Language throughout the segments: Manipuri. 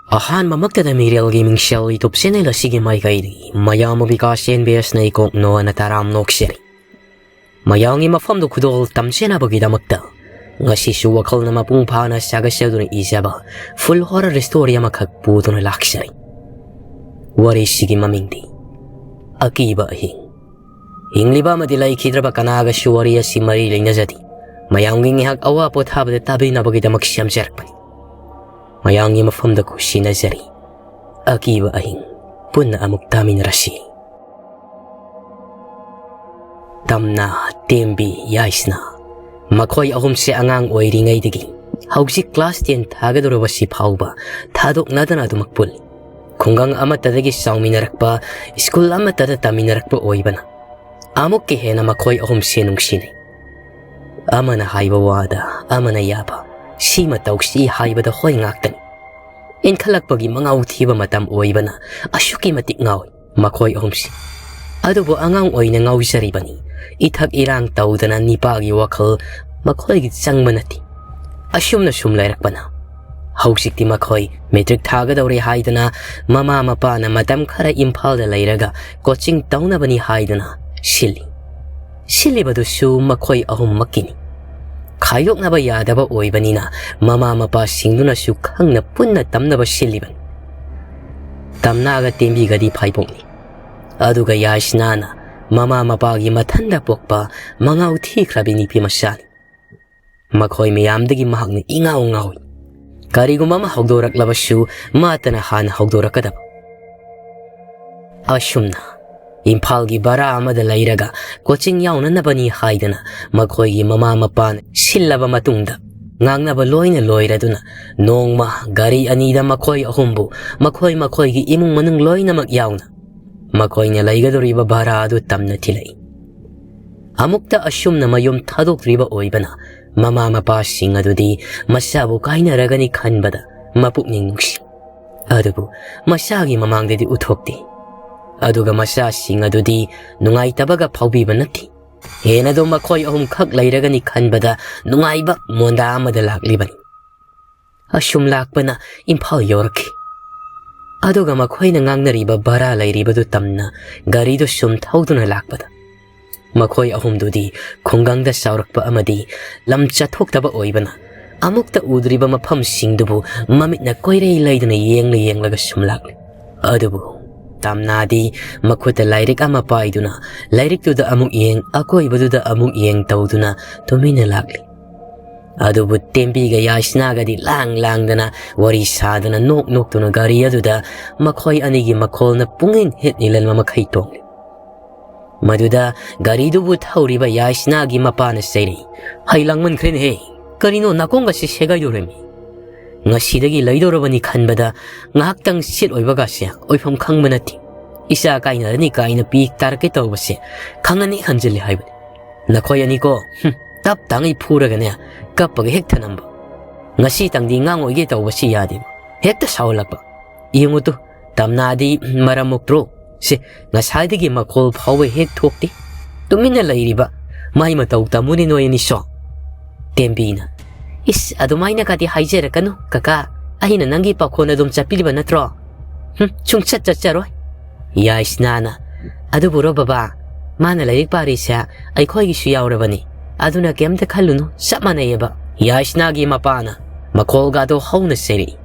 ꯑꯍꯥꯟꯕꯃꯛꯇꯗ ꯃꯤꯔꯦꯜꯒꯤ ꯃꯤꯡꯁꯦꯜ ꯌꯨꯇꯨꯕ ꯆꯦꯅꯦꯜ ꯑꯁꯤꯒꯤ ꯃꯥꯏꯀꯩꯗꯒꯤ ꯃꯌꯥꯝꯕꯨ ꯕꯤꯀꯥꯁ ꯆꯦꯟꯕꯤꯑꯁꯅ ꯏꯀꯣꯛꯅꯣꯅ ꯇꯔꯥꯝ ꯅꯣꯛꯆꯔꯤ꯫ ꯃꯌꯥꯝꯒꯤ ꯃꯐꯝꯗ ꯈꯨꯗꯣꯜ ꯇꯝꯖꯅꯕꯒꯤꯗꯃꯛꯇ ꯉꯁꯤꯁꯨ ꯋꯥꯈꯜꯅ ꯃꯄꯨꯡ ꯐꯥꯅ ꯁꯥꯒꯠꯆꯗꯨꯅ ꯏꯖꯕ ꯐꯨꯜ ꯍꯣꯔꯔ ꯁ꯭ꯇꯣꯔꯤ ꯑꯃꯈꯛ ꯄꯨꯗꯨꯅ ꯂꯥꯛꯆꯔꯤ꯫ ꯋꯥꯔꯤꯁꯤꯒꯤ ꯃꯃꯤꯡꯗꯤ ꯑꯀꯤꯕ ꯑꯍꯤꯡ꯫ ꯍꯤꯡꯂꯤꯕ ꯑꯃꯗꯤ ꯂꯩꯈꯤꯗ꯭ꯔꯕ ꯀꯅꯥꯒꯁꯨ ꯋꯥꯔꯤ ꯑꯁꯤ ꯃꯔꯤ ꯂꯩꯅꯖꯗꯦ꯫ ꯃꯌꯥꯝꯒꯤ ꯉꯥꯏꯍꯥꯛ ꯑꯋꯥ ꯄꯣꯊꯥꯕꯗ ꯇꯥꯕꯤꯅꯕꯒꯤꯗꯃꯛ ꯁꯦꯝꯖꯔꯛꯄꯅꯤ꯫ ꯃꯌꯥꯝꯒꯤ ꯃꯐꯝꯗ ꯈꯨꯠꯁꯤꯟꯅꯖꯔꯤ꯫ ꯑꯀꯤꯕ ꯑꯍꯤꯡ ꯄꯨꯟꯅ ꯑꯃꯨꯛ ꯇꯥꯃꯤꯟꯅꯔꯁꯤ꯫ ꯇꯝꯅ, ꯇꯦꯝꯕꯤ, ꯌꯥꯏꯁꯅꯥ ꯃꯈꯣꯏ ꯑꯍꯨꯝꯁꯦ ꯑꯉꯥꯡ ꯑꯣꯏꯔꯤꯉꯩꯗꯒꯤ ꯍꯧꯖꯤꯛ ꯀ꯭ꯂꯥꯁ 10 ꯊꯥꯒꯗꯧꯔꯕꯁꯤ ꯐꯥꯎꯕ ꯊꯥꯗꯣꯛꯅꯗꯅ ꯑꯗꯨꯃꯛ ꯄꯨꯜꯂꯤ꯫ ꯈꯨꯡꯒꯪ ꯑꯃꯠꯇꯗꯒꯤ ꯆꯥꯎꯃꯤꯟꯅꯔꯛꯄ, ꯁ꯭ꯀꯨꯜ ꯑꯃꯠꯇꯗ ꯇꯝꯃꯤꯟꯅꯔꯛꯄ ꯑꯣꯏꯕꯅ ꯑꯃꯨꯛꯀ ꯍꯦꯟꯅ ꯃꯈꯣꯏ ꯑꯍꯨꯝꯁꯦ ꯅꯨꯡꯁꯤꯅꯩ꯫ ꯑꯃꯅ ꯍꯥꯏꯕ ꯋꯥꯗ ꯑꯃꯅ ꯌꯥꯕ, ꯁꯤꯃ ꯇꯧꯁꯤ ꯍꯥꯏꯕꯗ ꯍꯣꯏ ꯉꯥꯛꯇꯅꯤ꯫ ꯏꯟꯈꯠꯂꯛꯄꯒꯤ ꯃꯉꯥꯎ ꯊꯤꯕ ꯃꯇꯝ ꯑꯣꯏꯕꯅ ꯑꯁꯨꯛꯀꯤ ꯃꯇꯤꯛ ꯉꯥꯎꯏ ꯃꯈꯣꯏ ꯑꯍꯨꯝꯁꯤ꯫ ꯑꯗꯨꯕꯨ ꯑꯉꯥꯡ ꯑꯣꯏꯅ ꯉꯥꯎꯖꯔꯤꯕꯅꯤ ꯏꯊꯛ ꯏꯔꯥꯡ ꯇꯧꯗꯅ ꯅꯤꯄꯥꯒꯤ ꯋꯥꯈꯜ ꯃꯈꯣꯏꯒꯤ ꯆꯪꯕ ꯅꯠꯇꯦ꯫ ꯑꯁꯨꯝꯅ ꯁꯨꯝ ꯂꯩꯔꯛꯄꯅ ꯍꯧꯖꯤꯛꯇꯤ ꯃꯈꯣꯏ ꯃꯦꯇ꯭ꯔꯤꯛ ꯊꯥꯒꯗꯧꯔꯦ ꯍꯥꯏꯗꯅ ꯃꯃꯥ ꯃꯄꯥꯅ ꯃꯇꯝ ꯈꯔ ꯏꯝꯐꯥꯜꯗ ꯂꯩꯔꯒ ꯀꯣꯆꯤꯡ ꯇꯧꯅꯕꯅꯤ ꯍꯥꯏꯗꯅ ꯁꯤꯜꯂꯤ꯫ ꯁꯤꯜꯂꯤꯕꯗꯨꯁꯨ ꯃꯈꯣꯏ ꯑꯍꯨꯝꯃꯛꯀꯤꯅꯤ꯫ ꯈꯥꯏꯗꯣꯛꯅꯕ ꯌꯥꯗꯕ ꯑꯣꯏꯕꯅꯤꯅ ꯃꯃꯥ ꯃꯄꯥꯁꯤꯡꯗꯨꯅꯁꯨ ꯈꯪꯅ ꯄꯨꯟꯅ ꯇꯝꯅꯕ ꯁꯤꯜꯂꯤꯕꯅꯤ꯫ ꯇꯝꯅꯥꯒ ꯇꯦꯝꯕꯤꯒꯗꯤ ꯐꯥꯏꯕꯣꯛꯅꯤ꯫ ꯑꯗꯨꯒ ꯌꯥꯏꯁꯅꯥꯅ ꯃꯃꯥ ꯃꯄꯥꯒꯤ ꯃꯊꯟꯗ ꯄꯣꯛꯄ ꯃꯉꯥꯎ ꯊꯤꯈ꯭ꯔꯕꯤ ꯅꯨꯄꯤ ꯃꯆꯥꯅꯤ꯫ ꯃꯈꯣꯏ ꯃꯌꯥꯝꯗꯒꯤ ꯃꯍꯥꯛꯅ ꯏꯉꯥꯎ ꯉꯥꯎꯏ꯫ ꯀꯔꯤꯒꯨꯝꯕ ꯑꯃ ꯍꯧꯗꯣꯔꯛꯂꯕꯁꯨ ꯃꯥꯇꯅ ꯍꯥꯟꯅ ꯍꯧꯗꯣꯔꯛꯀꯗꯕ꯫ ꯑꯁꯨꯝꯅ ꯏꯝꯐꯥꯜꯒꯤ ꯕꯔꯥ ꯑꯃꯗ ꯂꯩꯔꯒ ꯀꯣꯆꯤꯡ ꯌꯥꯎꯅꯅꯕꯅꯤ ꯍꯥꯏꯗꯅ ꯃꯈꯣꯏꯒꯤ ꯃꯃꯥ ꯃꯄꯥꯅ ꯁꯤꯜꯂꯕ ꯃꯇꯨꯡꯗ ꯉꯥꯡꯅꯕ ꯂꯣꯏꯅ ꯂꯣꯏꯔꯗꯨꯅ ꯅꯣꯡꯃ ꯒꯥꯔꯤ ꯑꯅꯤꯗ ꯃꯈꯣꯏ ꯑꯍꯨꯝꯕꯨ ꯃꯈꯣꯏꯒꯤ ꯏꯃꯨꯡ ꯃꯅꯨꯡ ꯂꯣꯏꯅꯃꯛ ꯌꯥꯎꯅ ꯃꯈꯣꯏꯅ ꯂꯩꯒꯗꯧꯔꯤꯕ ꯚꯔꯥ ꯑꯗꯨ ꯇꯝꯅ ꯊꯤꯜꯂꯛꯏ꯫ ꯑꯃꯨꯛꯇ ꯑꯁꯨꯝꯅ ꯃꯌꯨꯝ ꯊꯥꯗꯣꯛꯇ꯭ꯔꯤꯕ ꯑꯣꯏꯕꯅ ꯃꯃꯥ ꯃꯄꯥꯁꯤꯡ ꯑꯗꯨꯗꯤ ꯃꯆꯥꯕꯨ ꯀꯥꯏꯅꯔꯒꯅꯤ ꯈꯟꯕꯗ ꯃꯄꯨꯛꯅꯤꯡ ꯅꯨꯡꯁꯤ꯫ ꯑꯗꯨꯕꯨ ꯃꯆꯥꯒꯤ ꯃꯃꯥꯡꯗꯗꯤ ꯎꯠꯊꯣꯛꯇꯦ꯫ ꯑꯗꯨꯒ ꯃꯆꯥꯁꯤꯡ ꯑꯗꯨꯗꯤ ꯅꯨꯡꯉꯥꯏꯇꯕꯒ ꯐꯥꯎꯕꯤꯕ ꯅꯠꯇꯦ꯫ ꯍꯦꯟꯅꯗꯣ ꯃꯈꯣꯏ ꯑꯍꯨꯝꯈꯛ ꯂꯩꯔꯒꯅꯤ ꯈꯟꯕꯗ ꯅꯨꯡꯉꯥꯏꯕ ꯃꯣꯟꯗꯥ ꯑꯃꯗ ꯂꯥꯛꯂꯤꯕꯅꯤ꯫ ꯑꯁꯨꯝ ꯂꯥꯛꯄꯅ ꯏꯝꯐꯥꯜ ꯌꯧꯔꯛꯈꯤ꯫ ꯑꯗꯨꯒ ꯃꯈꯣꯏꯅ ꯉꯥꯡꯅꯔꯤꯕ ꯚꯔꯥ ꯂꯩꯔꯤꯕꯗꯨ ꯇꯝꯅ ꯒꯥꯔꯤꯗꯨ ꯁꯨꯝ ꯊꯧꯗꯨꯅ ꯂꯥꯛꯄꯗ ꯃꯈꯣꯏ ꯑꯍꯨꯝꯗꯨꯗꯤ ꯈꯨꯡꯒꯪꯗ ꯆꯥꯎꯔꯛꯄ ꯑꯃꯗꯤ ꯂꯝ ꯆꯠꯊꯣꯛꯇꯕ ꯑꯣꯏꯕꯅ ꯑꯃꯨꯛꯇ ꯎꯗ꯭ꯔꯤꯕ ꯃꯐꯝꯁꯤꯡꯗꯨꯕꯨ ꯃꯃꯤꯠꯅ ꯀꯣꯏꯔꯩ ꯂꯩꯗꯨꯅ ꯌꯦꯡꯂꯒ ꯁꯨꯝ ꯂꯥꯛꯂꯤ꯫ ꯑꯗꯨꯕꯨ ꯇꯝꯅꯥꯗꯤ ꯃꯈꯨꯠꯇ ꯂꯥꯏꯔꯤꯛ ꯑꯃ ꯄꯥꯏꯗꯨꯅ ꯂꯥꯏꯔꯤꯛꯇꯨꯗ ꯑꯃꯨꯛ ꯌꯦꯡ ꯑꯀꯣꯏꯕꯗꯨꯗ ꯑꯃꯨꯛ ꯌꯦꯡ ꯇꯧꯗꯨꯅ ꯇꯨꯃꯤꯟꯅ ꯂꯥꯛꯂꯤ꯫ ꯑꯗꯨꯕꯨ ꯇꯦꯝꯕꯤꯒ ꯌꯥꯏꯁꯅꯥꯒꯗꯤ ꯂꯥꯡꯗꯅ ꯋꯥꯔꯤ ꯁꯥꯗꯨꯅ ꯅꯣꯛꯇꯨꯅ ꯒꯥꯔꯤ ꯑꯗꯨꯗ ꯃꯈꯣꯏ ꯑꯅꯤꯒꯤ ꯃꯈꯣꯜꯅ ꯄꯨꯡꯅꯤꯡ ꯍꯦꯛ ꯅꯤꯜꯍꯟꯕ ꯃꯈꯩ ꯇꯣꯡꯂꯤ꯫ ꯃꯗꯨꯗ ꯒꯥꯔꯤꯗꯨꯕꯨ ꯊꯧꯔꯤꯕ ꯌꯥꯏꯁꯅꯥꯒꯤ ꯃꯄꯥꯅ ꯆꯩꯔꯛꯏ꯫ "ꯍꯩ ꯂꯥꯡꯃꯟꯈ꯭ꯔꯦꯅꯦꯍꯦ, ꯀꯔꯤꯅꯣ ꯅꯥꯀꯣꯡꯒꯁꯦ ꯁꯦꯒꯥꯏꯗꯧꯔꯦꯃꯤ꯫ ꯉꯁꯤꯗꯒꯤ ꯂꯩꯗꯧꯔꯕꯅꯤ ꯈꯟꯕꯗ ꯉꯥꯏꯍꯥꯛꯇꯪ ꯁꯤꯠ ꯑꯣꯏꯕꯒꯁꯦ ꯑꯣꯏꯐꯝ ꯈꯪꯕ ꯅꯠꯇꯦ꯫ ꯏꯆꯥ ꯀꯥꯏꯅꯔꯅꯤ ꯀꯥꯏꯅ ꯄꯤ ꯇꯥꯔꯛꯀꯦ ꯇꯧꯕꯁꯦ ꯈꯪꯍꯟꯅꯤ ꯍꯟꯖꯤꯜꯂꯤ ꯍꯥꯏꯕꯅꯤ꯫ ꯅꯈꯣꯏ ꯑꯅꯤꯀꯣ ꯇꯞ ꯇꯥꯡꯉꯩ ꯐꯨꯔꯒꯅꯦ ꯀꯞꯄꯒ ꯍꯦꯛ ꯊꯅꯝꯕ꯫ ꯉꯁꯤꯇꯪꯗꯤ ꯉꯥꯡꯑꯣꯏꯒꯦ ꯇꯧꯕꯁꯤ ꯌꯥꯗꯦꯕ, ꯍꯦꯛꯇ ꯁꯥꯎꯍꯜꯂꯛꯄ꯫ ꯌꯦꯡꯉꯨꯇꯨ ꯇꯝꯅꯥꯗꯤ ꯃꯔꯝ ꯃꯣꯛꯇ꯭ꯔꯣ, ꯁꯦ ꯉꯁꯥꯏꯗꯒꯤ ꯃꯈꯣꯜ ꯐꯥꯎꯕ ꯍꯦꯛ ꯊꯣꯛꯇꯦ, ꯇꯨꯃꯤꯟꯅ ꯂꯩꯔꯤꯕ ꯃꯥꯏ ꯃꯇꯧ ꯇꯝꯃꯨꯅꯦ ꯅꯣꯏ ꯑꯅꯤꯁꯣ." ꯇꯦꯝꯕꯤꯅ "ꯏꯁ ꯑꯗꯨꯃꯥꯏꯅꯒꯗꯤ ꯍꯥꯏꯖꯔꯛꯀꯅꯨ ꯀꯀꯥ, ꯑꯩꯅ ꯅꯪꯒꯤ ꯄꯥꯈꯣꯟ ꯑꯗꯨꯝ ꯆꯠꯄꯤꯔꯤꯕ ꯅꯠꯇ꯭ꯔꯣ? ꯁꯨꯡꯆꯠ ꯆꯠꯆꯔꯣꯏ." ꯌꯥꯏꯁꯅꯥꯅ "ꯑꯗꯨꯕꯨꯔꯣ ꯕꯕꯥ, ꯃꯥꯅ ꯂꯥꯏꯔꯤꯛ ꯄꯥꯔꯤꯁꯦ ꯑꯩꯈꯣꯏꯒꯤꯁꯨ ꯌꯥꯎꯔꯕꯅꯤ, ꯑꯗꯨꯅ ꯀꯩꯝꯇ ꯈꯜꯂꯨꯅꯨ, ꯆꯞ ꯃꯥꯟꯅꯩꯌꯦꯕ." ꯌꯥꯏꯁꯅꯥꯒꯤ ꯃꯄꯥꯅ ꯃꯈꯣꯜꯒꯗꯣ ꯍꯧꯅ ꯆꯩꯔꯛꯏ꯫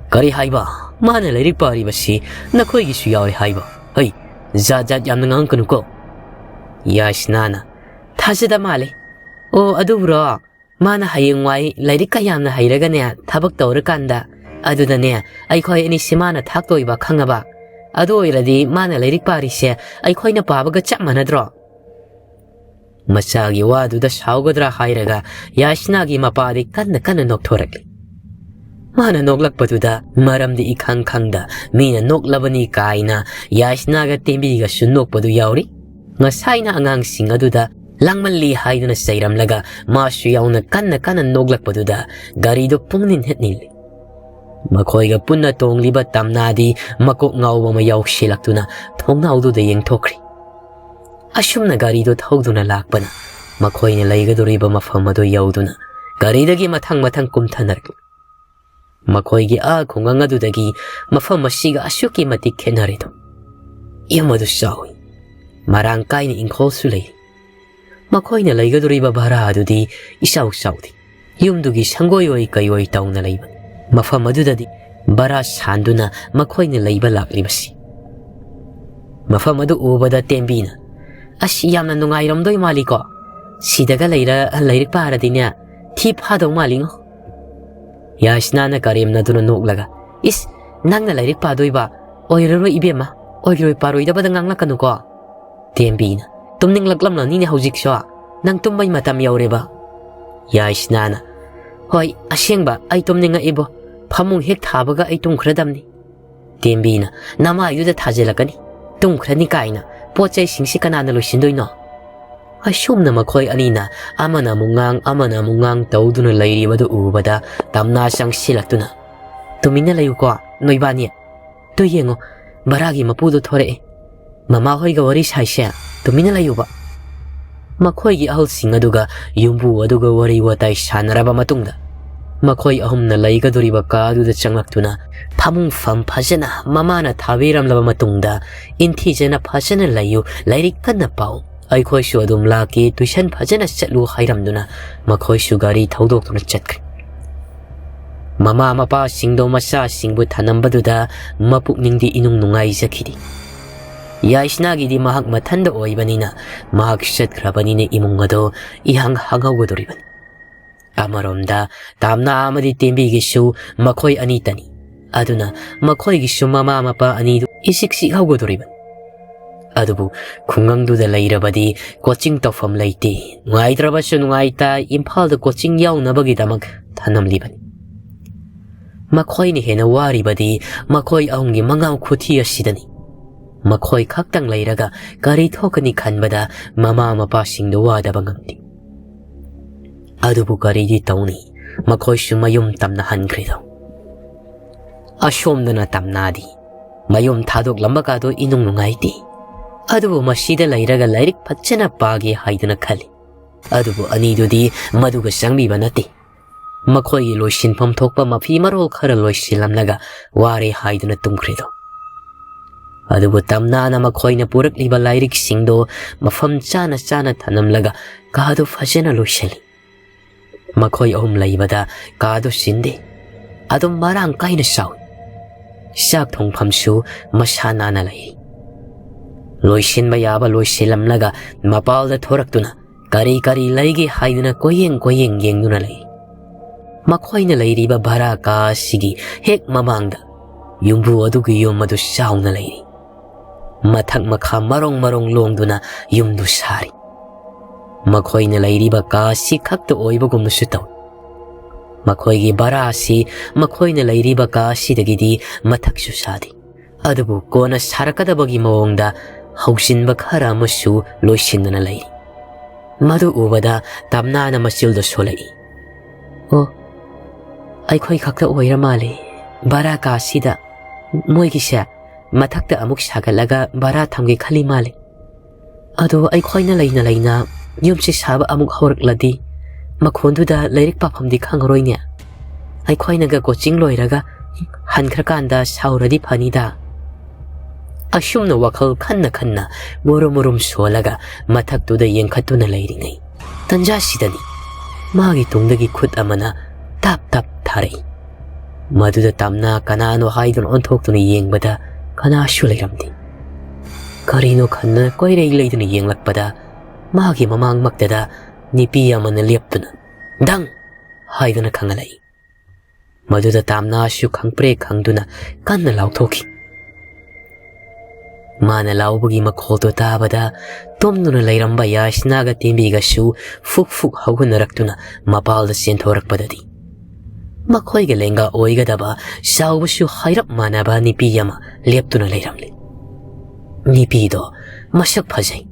"ꯀꯔꯤ ꯍꯥꯏꯕ? ꯃꯥꯅ ꯂꯥꯏꯔꯤꯛ ꯄꯥꯔꯤꯕꯁꯤ ꯅꯈꯣꯏꯒꯤꯁꯨ ꯌꯥꯎꯔꯦ ꯍꯥꯏꯕ? ꯍꯩ, ꯖꯥꯠ ꯖꯥꯠ ꯌꯥꯝꯅ ꯉꯥꯡꯉꯛꯀꯅꯨꯀꯣ." ꯌꯥꯏꯁꯅꯥꯅ "ꯊꯥꯖꯗ ꯃꯥꯜꯂꯦ. ꯑꯣ ꯑꯗꯨꯕꯨꯔꯣ, ꯃꯥꯅ ꯍꯌꯦꯡꯋꯥꯏ ꯂꯥꯏꯔꯤꯛꯀ ꯌꯥꯝꯅ ꯍꯩꯔꯒꯅꯦ ꯊꯕꯛ ꯇꯧꯔꯀꯥꯟꯗ ꯑꯗꯨꯗꯅꯦ ꯑꯩꯈꯣꯏ ꯑꯅꯤꯁꯤ ꯃꯥꯅ ꯊꯥꯛꯇꯣꯏꯕ ꯈꯪꯉꯕ? ꯑꯗꯨ ꯑꯣꯏꯔꯗꯤ ꯃꯥꯅ ꯂꯥꯏꯔꯤꯛ ꯄꯥꯔꯤꯁꯦ ꯑꯩꯈꯣꯏꯅ ꯄꯥꯕꯒ ꯆꯞ ꯃꯥꯟꯅꯗ꯭ꯔꯣ?" ꯃꯆꯥꯒꯤ ꯋꯥꯗꯨꯗ ꯁꯥꯎꯒꯗ꯭ꯔꯥ ꯍꯥꯏꯔꯒ ꯌꯥꯏꯁꯅꯥꯒꯤ ꯃꯄꯥꯗꯤ ꯀꯟꯅ ꯅꯣꯛꯊꯣꯔꯛꯂꯤ꯫ ꯃꯥꯅ ꯅꯣꯛꯂꯛꯄꯗꯨꯗ ꯃꯔꯝꯗꯤ ꯏꯈꯪ ꯈꯪꯗ ꯃꯤꯅ ꯅꯣꯛꯂꯕꯅꯤ ꯀꯥꯏꯅ ꯌꯥꯏꯁꯅꯥꯒ ꯇꯦꯝꯕꯤꯒꯁꯨ ꯅꯣꯛꯄꯗꯨ ꯌꯥꯎꯔꯤ꯫ ꯉꯁꯥꯏꯅ ꯑꯉꯥꯡꯁꯤꯡ ꯑꯗꯨꯗ ꯂꯥꯡꯃꯜꯂꯤ ꯍꯥꯏꯗꯨꯅ ꯆꯩꯔꯝꯂꯒ ꯃꯥꯁꯨ ꯌꯥꯎꯅ ꯀꯟꯅ ꯅꯣꯛꯂꯛꯄꯗꯨꯗ ꯒꯥꯔꯤꯗꯨ ꯄꯨꯡꯅꯤꯟ ꯍꯦꯛ ꯅꯤꯜꯂꯤ꯫ ꯃꯈꯣꯏꯒ ꯄꯨꯟꯅ ꯇꯣꯡꯂꯤꯕ ꯇꯝꯅꯥꯗꯤ ꯃꯀꯣꯛ ꯉꯥꯎꯕ ꯑꯃ ꯌꯥꯎꯁꯤꯜꯂꯛꯇꯨꯅ ꯊꯣꯡꯅꯥꯎꯗꯨꯗ ꯌꯦꯡꯊꯣꯛꯈ꯭ꯔꯤ꯫ ꯑꯁꯨꯝꯅ ꯒꯥꯔꯤꯗꯨ ꯊꯧꯗꯨꯅ ꯂꯥꯛꯄꯅ ꯃꯈꯣꯏꯅ ꯂꯩꯒꯗꯧꯔꯤꯕ ꯃꯐꯝ ꯑꯗꯨ ꯌꯧꯗꯨꯅ ꯒꯥꯔꯤꯗꯒꯤ ꯃꯊꯪ ꯀꯨꯝꯊꯅꯔꯛꯂꯤ꯫ ꯃꯈꯣꯏꯒꯤ ꯈꯨꯡꯒꯪ ꯑꯗꯨꯗꯒꯤ ꯃꯐꯝ ꯑꯁꯤꯒ ꯑꯁꯨꯛꯀꯤ ꯃꯇꯤꯛ ꯈꯦꯠꯅꯔꯦꯗꯣ꯫ ꯌꯨꯝ ꯑꯗꯨ ꯆꯥꯎꯏ, ꯃꯔꯥꯡ ꯀꯥꯏꯅ ꯏꯪꯈꯣꯜꯁꯨ ꯂꯩ꯫ ꯃꯈꯣꯏꯅ ꯂꯩꯒꯗꯧꯔꯤꯕ ꯚꯔꯥ ꯑꯗꯨꯗꯤ ꯏꯆꯥꯎ ꯆꯥꯎꯗꯦ, ꯌꯨꯝꯗꯨꯒꯤ ꯁꯪꯒꯣꯏꯑꯣꯏ ꯀꯩꯑꯣꯏ ꯇꯧꯅ ꯂꯩꯕꯅꯤ꯫ ꯃꯐꯝ ꯑꯗꯨꯗꯗꯤ ꯚꯔꯥ ꯁꯥꯟꯗꯨꯅ ꯃꯈꯣꯏꯅ ꯂꯩꯕ ꯂꯥꯛꯂꯤꯕꯁꯤ꯫ ꯃꯐꯝ ꯑꯗꯨ ꯎꯕꯗ ꯇꯦꯝꯕꯤꯅ "ꯑꯁ ꯌꯥꯝꯅ ꯅꯨꯡꯉꯥꯏꯔꯝꯗꯣꯏ ꯃꯥꯜꯂꯤꯀꯣ, ꯁꯤꯗꯒ ꯂꯥꯏꯔꯤꯛ ꯄꯥꯔꯗꯤꯅꯦ ꯊꯤ ꯐꯥꯗꯧ ꯃꯥꯜꯂꯤꯉꯣ"꯫ ꯌꯥꯏꯁꯅꯥꯅ ꯀꯔꯦꯝꯅꯗꯨꯅ ꯅꯣꯛꯂꯒ "ꯏꯁ, ꯅꯪꯅ ꯂꯥꯏꯔꯤꯛ ꯄꯥꯗꯣꯏꯕ ꯑꯣꯏꯔꯔꯣꯏ ꯏꯕꯦꯝꯃ, ꯑꯣꯏꯔꯣꯏ ꯄꯥꯔꯣꯏꯗꯕꯗ ꯉꯥꯡꯂꯛꯀꯅꯨꯀꯣ"꯫ ꯇꯦꯝꯕꯤꯅ "ꯇꯨꯝꯅꯤꯡꯂꯛꯂꯝꯂꯅꯤꯅꯦ ꯍꯧꯖꯤꯛꯁꯨ, ꯅꯪ ꯇꯨꯝꯕꯩ ꯃꯇꯝ ꯌꯧꯔꯦꯕ"꯫ ꯌꯥꯏꯁꯅꯥꯅ "ꯍꯣꯏ, ꯑꯁꯦꯡꯕ ꯑꯩ ꯇꯨꯝꯅꯤꯡꯉꯛꯏꯕꯣ, ꯐꯃꯨꯡ ꯍꯦꯛ ꯊꯥꯕꯒ ꯑꯩ ꯇꯨꯝꯈ꯭ꯔꯗꯝꯅꯤ"꯫ ꯇꯦꯝꯕꯤꯅ "ꯅꯃꯥꯏꯗꯨꯗ ꯊꯥꯖꯤꯜꯂꯛꯀꯅꯤ, ꯇꯨꯝꯈ꯭ꯔꯅꯤ ꯀꯥꯏꯅ, ꯄꯣꯠ ꯆꯩꯁꯤꯡꯁꯤ ꯀꯅꯥꯅ ꯂꯣꯏꯁꯤꯟꯗꯣꯏꯅꯣ"꯫ ꯑꯁꯨꯝꯅ ꯃꯈꯣꯏ ꯑꯅꯤꯅ ꯑꯃꯅ ꯑꯃꯨꯛ ꯉꯥꯡ ꯑꯃꯅ ꯑꯃꯨꯛ ꯉꯥꯡ ꯇꯧꯗꯨꯅ ꯂꯩꯔꯤꯕꯗꯨ ꯎꯕꯗ ꯇꯝꯅꯥ ꯆꯪꯁꯤꯜꯂꯛꯇꯨꯅ "ꯇꯨꯃꯤꯟꯅ ꯂꯩꯌꯨꯀꯣ ꯅꯣꯏꯕꯥꯅꯤ, ꯇꯨ ꯌꯦꯡꯉꯣ, ꯚꯔꯥꯒꯤ ꯃꯄꯨꯗꯣ ꯊꯣꯔꯛꯑꯦ, ꯃꯃꯥꯍꯣꯏꯒ ꯋꯥꯔꯤ ꯁꯥꯏꯁꯦ, ꯇꯨꯃꯤꯟꯅ ꯂꯩꯌꯨꯕ"꯫ ꯃꯈꯣꯏꯒꯤ ꯑꯍꯜꯁꯤꯡ ꯑꯗꯨꯒ ꯌꯨꯝꯕꯨ ꯑꯗꯨꯒ ꯋꯥꯔꯤ ꯋꯥꯇꯥꯏ ꯁꯥꯟꯅꯔꯕ ꯃꯇꯨꯡꯗ ꯃꯈꯣꯏ ꯑꯍꯨꯝꯅ ꯂꯩꯒꯗꯧꯔꯤꯕ ꯀꯥ ꯑꯗꯨꯗ ꯆꯪꯂꯛꯇꯨꯅ ꯐꯃꯨꯡꯐꯝ ꯐꯖꯅ ꯃꯃꯥꯅ ꯊꯥꯕꯤꯔꯝꯂꯕ ꯃꯇꯨꯡꯗ "ꯏꯟꯊꯤꯖꯅ ꯐꯖꯅ ꯂꯩꯌꯨ, ꯂꯥꯏꯔꯤꯛ ꯀꯟꯅ ꯄꯥꯎ, ꯑꯩꯈꯣꯏꯁꯨ ꯑꯗꯨꯝ ꯂꯥꯛꯀꯦ, ꯇꯨꯏꯁꯟ ꯐꯖꯅ ꯆꯠꯂꯨ" ꯍꯥꯏꯔꯝꯗꯨꯅ ꯃꯈꯣꯏꯁꯨ ꯒꯥꯔꯤ ꯊꯧꯗꯣꯛꯇꯨꯅ ꯆꯠꯈ꯭ꯔꯦ꯫ ꯃꯃꯥ ꯃꯄꯥꯁꯤꯡꯗꯣ ꯃꯆꯥꯁꯤꯡꯕꯨ ꯊꯅꯝꯕꯗꯨꯗ ꯃꯄꯨꯛꯅꯤꯡꯗꯤ ꯏꯅꯨꯡ ꯅꯨꯡꯉꯥꯏꯖꯈꯤꯗꯦ꯫ ꯌꯥꯏꯁꯅꯥꯒꯤꯗꯤ ꯃꯍꯥꯛ ꯃꯊꯟꯗ ꯑꯣꯏꯕꯅꯤꯅ ꯃꯍꯥꯛ ꯆꯠꯈ꯭ꯔꯕꯅꯤꯅ ꯏꯃꯨꯡ ꯑꯗꯣ ꯏꯍꯥꯡ ꯍꯥꯡꯍꯧꯒꯗꯧꯔꯤꯕꯅꯤ꯫ ꯑꯃꯔꯣꯝꯗ ꯇꯥꯝꯅꯥ ꯑꯃꯗꯤ ꯇꯦꯝꯕꯤꯒꯤꯁꯨ ꯃꯈꯣꯏ ꯑꯅꯤꯇꯅꯤ, ꯑꯗꯨꯅ ꯃꯈꯣꯏꯒꯤꯁꯨ ꯃꯃꯥ ꯃꯄꯥ ꯑꯅꯤꯗꯨ ꯏꯆꯤꯛ ꯆꯤꯛꯍꯧꯒꯗꯧꯔꯤꯕꯅꯤ꯫ ꯑꯗꯨꯕꯨ ꯈꯨꯡꯒꯪꯗꯨꯗ ꯂꯩꯔꯕꯗꯤ ꯀꯣꯆꯤꯡ ꯇꯧꯐꯝ ꯂꯩꯇꯦ, ꯅꯨꯡꯉꯥꯏꯇ꯭ꯔꯕꯁꯨ ꯅꯨꯡꯉꯥꯏꯇ ꯏꯝꯐꯥꯜꯗ ꯀꯣꯆꯤꯡ ꯌꯥꯎꯅꯕꯒꯤꯗꯃꯛ ꯊꯅꯝꯂꯤꯕꯅꯤ꯫ ꯃꯈꯣꯏꯅ ꯍꯦꯟꯅ ꯋꯥꯔꯤꯕꯗꯤ ꯃꯈꯣꯏ ꯑꯍꯨꯝꯒꯤ ꯃꯉꯥꯎ ꯈꯨꯊꯤ ꯑꯁꯤꯗꯅꯤ꯫ ꯃꯈꯣꯏ ꯈꯛꯇꯪ ꯂꯩꯔꯒ ꯀꯔꯤ ꯊꯣꯛꯀꯅꯤ ꯈꯟꯕꯗ ꯃꯃꯥ ꯃꯄꯥꯁꯤꯡꯗ ꯋꯥꯗꯕ ꯉꯝꯗꯦ꯫ ꯑꯗꯨꯕꯨ ꯀꯔꯤꯗꯤ ꯇꯧꯅꯤ, ꯃꯈꯣꯏꯁꯨ ꯃꯌꯨꯝ ꯇꯝꯅ ꯍꯟꯈ꯭ꯔꯦꯗꯣ꯫ ꯑꯁꯣꯝꯗꯅ ꯇꯝꯅꯥꯗꯤ ꯃꯌꯨꯝ ꯊꯥꯗꯣꯛꯂꯝꯕꯒꯗꯣ ꯏꯅꯨꯡ ꯅꯨꯡꯉꯥꯏꯇꯦ, ꯑꯗꯨꯕꯨ ꯃꯁꯤꯗ ꯂꯩꯔꯒ ꯂꯥꯏꯔꯤꯛ ꯐꯖꯅ ꯄꯥꯒꯦ ꯍꯥꯏꯗꯨꯅ ꯈꯜꯂꯤ꯫ ꯑꯗꯨꯕꯨ ꯑꯅꯤꯗꯨꯗꯤ ꯃꯗꯨꯒ ꯆꯪꯕꯤꯕ ꯅꯠꯇꯦ꯫ ꯃꯈꯣꯏꯒꯤ ꯂꯣꯏꯁꯤꯟꯐꯝ ꯊꯣꯛꯄ ꯃꯐꯤ ꯃꯔꯣꯜ ꯈꯔ ꯂꯣꯏꯁꯤꯜꯂꯝꯂꯒ ꯋꯥꯔꯦ ꯍꯥꯏꯗꯨꯅ ꯇꯨꯝꯈ꯭ꯔꯦꯗꯣ꯫ ꯑꯗꯨꯕꯨ ꯇꯝꯅꯥꯅ ꯃꯈꯣꯏꯅ ꯄꯨꯔꯛꯂꯤꯕ ꯂꯥꯏꯔꯤꯛꯁꯤꯡꯗꯣ ꯃꯐꯝ ꯆꯥꯅ ꯆꯥꯅ ꯊꯅꯝꯂꯒ ꯀꯥꯗꯨ ꯐꯖꯅ ꯂꯣꯏꯁꯤꯜꯂꯤ꯫ ꯃꯈꯣꯏ ꯑꯍꯨꯝ ꯂꯩꯕꯗ ꯀꯥꯗꯨ ꯆꯤꯟꯗꯦ, ꯑꯗꯨꯝ ꯃꯔꯥꯡ ꯀꯥꯏꯅ ꯆꯥꯎꯏ꯫ ꯆꯥꯛ ꯊꯣꯡꯐꯝꯁꯨ ꯃꯁꯥ ꯅꯥꯟꯅ ꯂꯩꯔꯤ꯫ ꯂꯣꯏꯁꯤꯟꯕ ꯌꯥꯕ ꯂꯣꯏꯁꯤꯜꯂꯝꯂꯒ ꯃꯄꯥꯜꯗ ꯊꯣꯔꯛꯇꯨꯅ ꯀꯔꯤ ꯀꯔꯤ ꯂꯩꯒꯦ ꯍꯥꯏꯗꯨꯅ ꯀꯣꯏꯌꯦꯡ ꯌꯦꯡꯗꯨꯅ ꯂꯩ꯫ ꯃꯈꯣꯏꯅ ꯂꯩꯔꯤꯕ ꯚꯔꯥ ꯀꯥ ꯑꯁꯤꯒꯤ ꯍꯦꯛ ꯃꯃꯥꯡꯗ ꯌꯨꯝꯕꯨ ꯑꯗꯨꯒꯤ ꯌꯨꯝ ꯑꯗꯨ ꯆꯥꯎꯅ ꯂꯩꯔꯤ꯫ ꯃꯊꯛ ꯃꯈꯥ ꯃꯔꯣꯡ ꯂꯣꯡꯗꯨꯅ ꯌꯨꯝꯗꯨ ꯁꯥꯔꯤ꯫ ꯃꯈꯣꯏꯅ ꯂꯩꯔꯤꯕ ꯀꯥ ꯑꯁꯤ ꯈꯛꯇ ꯑꯣꯏꯕꯒꯨꯝꯅꯁꯨ ꯇꯧꯏ꯫ ꯃꯈꯣꯏꯒꯤ ꯚꯔꯥ ꯑꯁꯤ ꯃꯈꯣꯏꯅ ꯂꯩꯔꯤꯕ ꯀꯥ ꯑꯁꯤꯗꯒꯤꯗꯤ ꯃꯊꯛꯁꯨ ꯁꯥꯗꯦ, ꯑꯗꯨꯕꯨ ꯀꯣꯟꯅ ꯁꯥꯔꯛꯀꯗꯕꯒꯤ ꯃꯑꯣꯡꯗ ꯍꯧꯖꯤꯟꯕ ꯈꯔ ꯑꯃꯁꯨ ꯂꯣꯏꯁꯤꯟꯗꯨꯅ ꯂꯩꯔꯤ꯫ ꯃꯗꯨ ꯎꯕꯗ ꯇꯝꯅꯥꯅ ꯃꯆꯤꯜꯗꯣ ꯁꯣꯜꯂꯛꯏ꯫ "ꯑꯣ, ꯑꯩꯈꯣꯏ ꯈꯛꯇ ꯑꯣꯏꯔ ꯃꯥꯜꯂꯦ ꯚꯔꯥ ꯀꯥ ꯑꯁꯤꯗ, ꯃꯣꯏꯒꯤꯁꯦ ꯃꯊꯛꯇ ꯑꯃꯨꯛ ꯁꯥꯒꯠꯂꯒ ꯚꯔꯥ ꯊꯝꯒꯦ ꯈꯜꯂꯤ ꯃꯥꯜꯂꯦ꯫ ꯑꯗꯣ ꯑꯩꯈꯣꯏꯅ ꯂꯩꯅ ꯌꯨꯝꯁꯤ ꯁꯥꯕ ꯑꯃꯨꯛ ꯍꯧꯔꯛꯂꯗꯤ ꯃꯈꯣꯟꯗꯨꯗ ꯂꯥꯏꯔꯤꯛ ꯄꯥꯐꯝꯗꯤ ꯈꯪꯉꯔꯣꯏꯅꯦ꯫ ꯑꯩꯈꯣꯏꯅꯒ ꯀꯣꯆꯤꯡ ꯂꯣꯏꯔꯒ ꯍꯟꯈ꯭ꯔꯀꯥꯟꯗ ꯁꯥꯎꯔꯗꯤ ꯐꯅꯤꯗ"꯫ ꯑꯁꯨꯝꯅ ꯋꯥꯈꯜ ꯈꯟꯅ ꯃꯨꯔꯨꯝ ꯁꯣꯜꯂꯒ ꯃꯊꯛꯇꯨꯗ ꯌꯦꯡꯈꯠꯇꯨꯅ ꯂꯩꯔꯤꯉꯩ ꯇꯟꯖꯥꯁꯤꯗꯅꯤ ꯃꯥꯒꯤ ꯇꯨꯡꯗꯒꯤ ꯈꯨꯠ ꯑꯃꯅ ꯇꯞ ꯊꯥꯔꯛꯏ꯫ ꯃꯗꯨꯗ ꯇꯝꯅꯥ ꯀꯅꯥꯅꯣ ꯍꯥꯏꯗꯨꯅ ꯑꯣꯟꯊꯣꯛꯇꯨꯅ ꯌꯦꯡꯕꯗ ꯀꯅꯥꯁꯨ ꯂꯩꯔꯝꯗꯦ꯫ ꯀꯔꯤꯅꯣ ꯈꯟꯗꯨꯅ ꯀꯣꯏꯔꯩ ꯂꯩꯗꯨꯅ ꯌꯦꯡꯂꯛꯄꯗ ꯃꯥꯒꯤ ꯃꯃꯥꯡꯃꯛꯇꯗ ꯅꯨꯄꯤ ꯑꯃꯅ ꯂꯦꯞꯇꯨꯅ "ꯗꯪ" ꯍꯥꯏꯗꯨꯅ ꯈꯪꯍꯜꯂꯛꯏ꯫ ꯃꯗꯨꯗ ꯇꯝꯅꯥꯁꯨ ꯈꯪꯄ꯭ꯔꯦꯛ ꯈꯪꯗꯨꯅ ꯀꯟꯅ ꯂꯥꯎꯊꯣꯛꯈꯤ꯫ ꯃꯥꯅ ꯂꯥꯎꯕꯒꯤ ꯃꯈꯣꯜꯗꯣ ꯇꯥꯕꯗ ꯇꯨꯝꯗꯨꯅ ꯂꯩꯔꯝꯕ ꯌꯥꯏꯁꯅꯥꯒ ꯇꯦꯝꯕꯤꯒꯁꯨ ꯐꯨꯛ ꯍꯧꯒꯠꯅꯔꯛꯇꯨꯅ ꯃꯄꯥꯜꯗ ꯆꯦꯟꯊꯣꯔꯛꯄꯗꯗꯤ ꯃꯈꯣꯏꯒ ꯂꯦꯡꯒꯥ ꯑꯣꯏꯒꯗꯕ ꯆꯥꯎꯕꯁꯨ ꯍꯥꯏꯔꯞ ꯃꯥꯟꯅꯕ ꯅꯨꯄꯤ ꯑꯃ ꯂꯦꯞꯇꯨꯅ ꯂꯩꯔꯝꯂꯦ꯫ ꯅꯨꯄꯤꯗꯣ ꯃꯁꯛ ꯐꯖꯩ,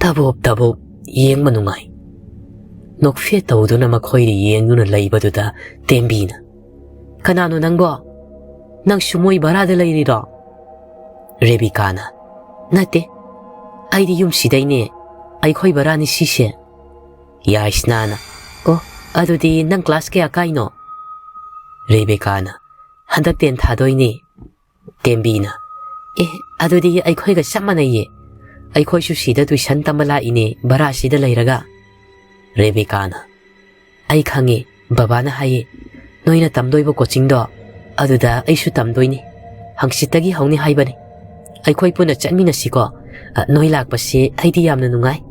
ꯇꯕꯣꯞ ꯌꯦꯡꯕ ꯅꯨꯡꯉꯥꯏ꯫ ꯅꯣꯛꯐꯦꯠ ꯇꯧꯗꯨꯅ ꯃꯈꯣꯏꯅ ꯌꯦꯡꯗꯨꯅ ꯂꯩꯕꯗꯨꯗ ꯇꯦꯝꯕꯤꯅ "ꯀꯅꯥꯅꯣ ꯅꯪꯕꯣ? ꯅꯪꯁꯨ ꯃꯣꯏ ꯚꯔꯥꯗ ꯂꯩꯔꯤꯔꯣ?" ꯔꯦꯕꯤꯀꯥꯅ "ꯅꯠꯇꯦ, ꯑꯩꯗꯤ ꯌꯨꯝꯁꯤꯗꯩꯅꯦ, ꯑꯩꯈꯣꯏ ꯚꯔꯥꯅꯤ ꯁꯤꯁꯦ"꯫ ꯌꯥꯏꯁꯅꯥꯅ "ꯑꯣ, ꯑꯗꯨꯗꯤ ꯅꯪ ꯀ꯭ꯂꯥꯁ ꯀꯌꯥ ꯀꯥꯏꯅꯣ?" Rebecca Handak ten thadoini. Tembina. Adudi aikhoiga samanaye. Aikhoi su sida tuition tambala ine bara sida leiraga. Rebecca Ai khange babana haye. Noina tamdoiba coaching do. Aduda ai su tamdoini. Hangsitagi hauni haibani. Aikhoi puna chatmina siko. Noi lakpase aidi yamna nungai.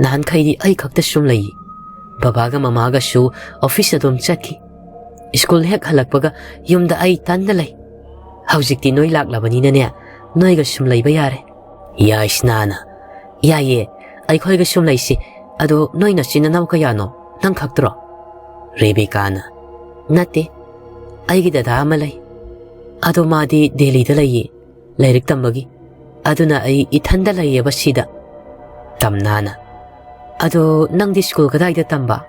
Nahan khaidi ai khakta sum lei. Babaga mamaga su office adom chatki. School hek halakpaga yumda ai tanda lei. Haujikti noi laklabanina ne. Noiga sum leiba yare. Ya isnana. Ya ye. Aikhoiga sum leisi. Ado noina sinanaw kayano. Nang khaktro. Rebecca Nate. Aigi dada amalay. Ado madi Delhi da lay. Lairik tambagi. Ado na ay itanda lay basida. Tamnana. Ado nang di school kaday da tamba.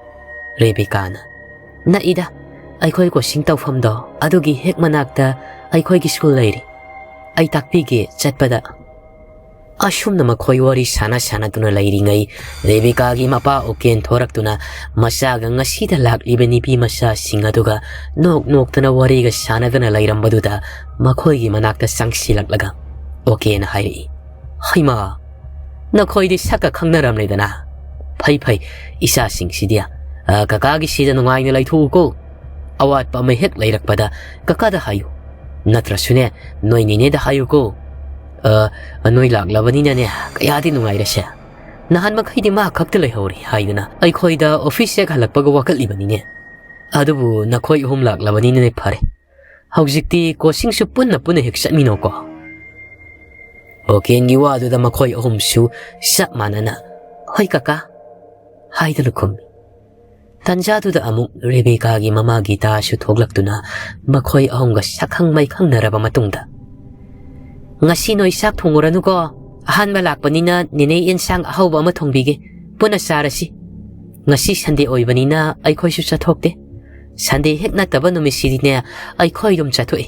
Rebecca Na ida. Ay ko'y ko singtaw famdo. Ado gi hek manakta ay ko'y gi school layri. Ay takpigi chatpada. Asum na makoy wari sana tuna layri ngay. Rebecca gi mapa oken thorak tuna. Masaga nga sida lakliba ni pi masa singaduga. Nok tuna wari ga sana tuna layrambaduda. Makoy gi manakta sangsilak laga. Oken hayri. Hayma. Nakoy di saka khangnaram laydana. Pay isa singsidia. Kakagi sida nungay nilay tuko. Awat pa may hek layrakpada. Kakada hayo. Natrasune noy nine da hayo ko. Ano'y laglabanin niya kaya din nungay na siya. Nahan magkay di makakagtalay hori, hay na ay ko'y da office siya kalagpagawakal ibanin niya. Adobo na ko'y laglabanin niya pare. Hausik di ko sing supun na punahik sa mino ko. Okay, ngiwa do da mako'y su sa manana. Hoy kaka, hay da lukum. Tanja do da among Rebecca gi mamagi ta su toglak do na mako'y ga sakang may kang naraba matungda. Nga sino'y sak tungurano ko. Ahan malakpanina ninayin sang ahawba matongbigi. Puna sarasi. Nga si sande oy banina ay ko'y susatokte. Sande hek na taba numisiri niya ay ko'y dumchato eh.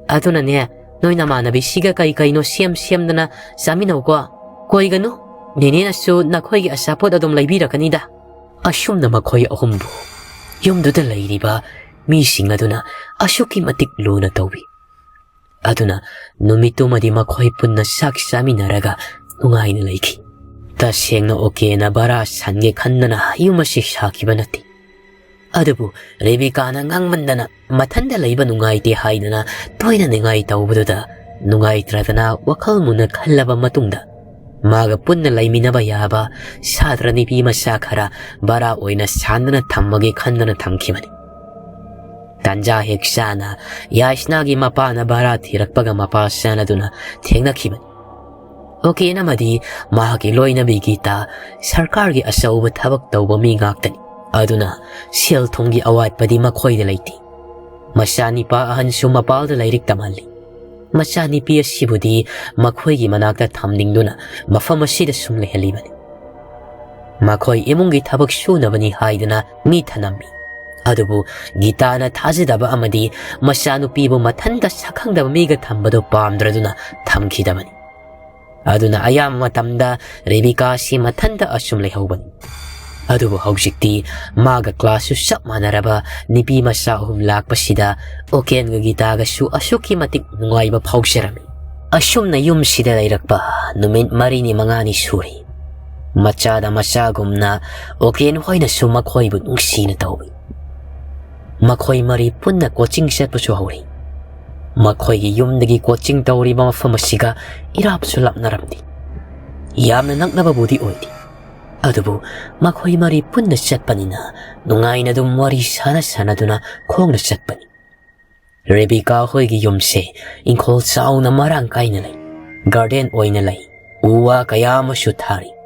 Ato na niya, no'y namanabi siga kay no siyam na na sa amin ko. Ko'y gano, nini na so na ko'y asapot adom laybira kanida. Asyum na mako'y ahumbo. Yung do da layri ba, mising na do na asyuki matiklo na tawi. Aduna, numito madi mako'y pun na saksami naraga nungay na laiki. Tasyeng na oke na bara sange kanna na yumasik saki ba nati. Adabu, Rebecca na ngang manda na matanda layba nungay ti hay na na toy na ningay tawbado da. Nungay trata na wakal mo na kalaba matungda. Maga pun na lay minabayaba, sadra ni pima sakara, bara oy na sana na tamagi kanna na tamkimani. Tanja heksana, yasnagi mapa na barati rakpaga mapa sana duna tengna kiman. Okay namadi, mahaki loy na bigita, sarkar gi asaw ba tabak daw ba mingaktani. Aduna, siyal tonggi awat pa di makoy dalayti. Masani pa ahan sumapal dalayrik tamali. Masani piya sibudi, makoy gi managta tamning duna, mafamasida sumlehalibani. Makoy imong gi tabak suna bani haydana ni tanami. Adubu, gita na tazidaba amadi, masyano pibo matanda sakang daba miga tambado paamdraduna tamkidamani. Aduna ayam matamda, Rebecca si matanda asum lehawban. Adubu hausikti, maga klasu sak manaraba, nipi masahum lakpasida, oken nga gita ga su asuki matik ngay ba pausirami. Asum na yum sida layrakba, numin marini mga ni suri. Machada masagum na, oken hoy na sumakhoy bun sina tawbi. Mako'y mari pun na coaching set po suhawri. Mako'y yung nagi coaching tawri mga famasiga irap sulap na ramdi. Iyam na nang nababudi oidi. Adubo, mako'y mari pun na set panina nungay na dumwari sana duna kong na set pani. Rebecca ho'y giyumse inkol sao na marangkay nalay. Garden oy nalay. Uwa kaya masyutari.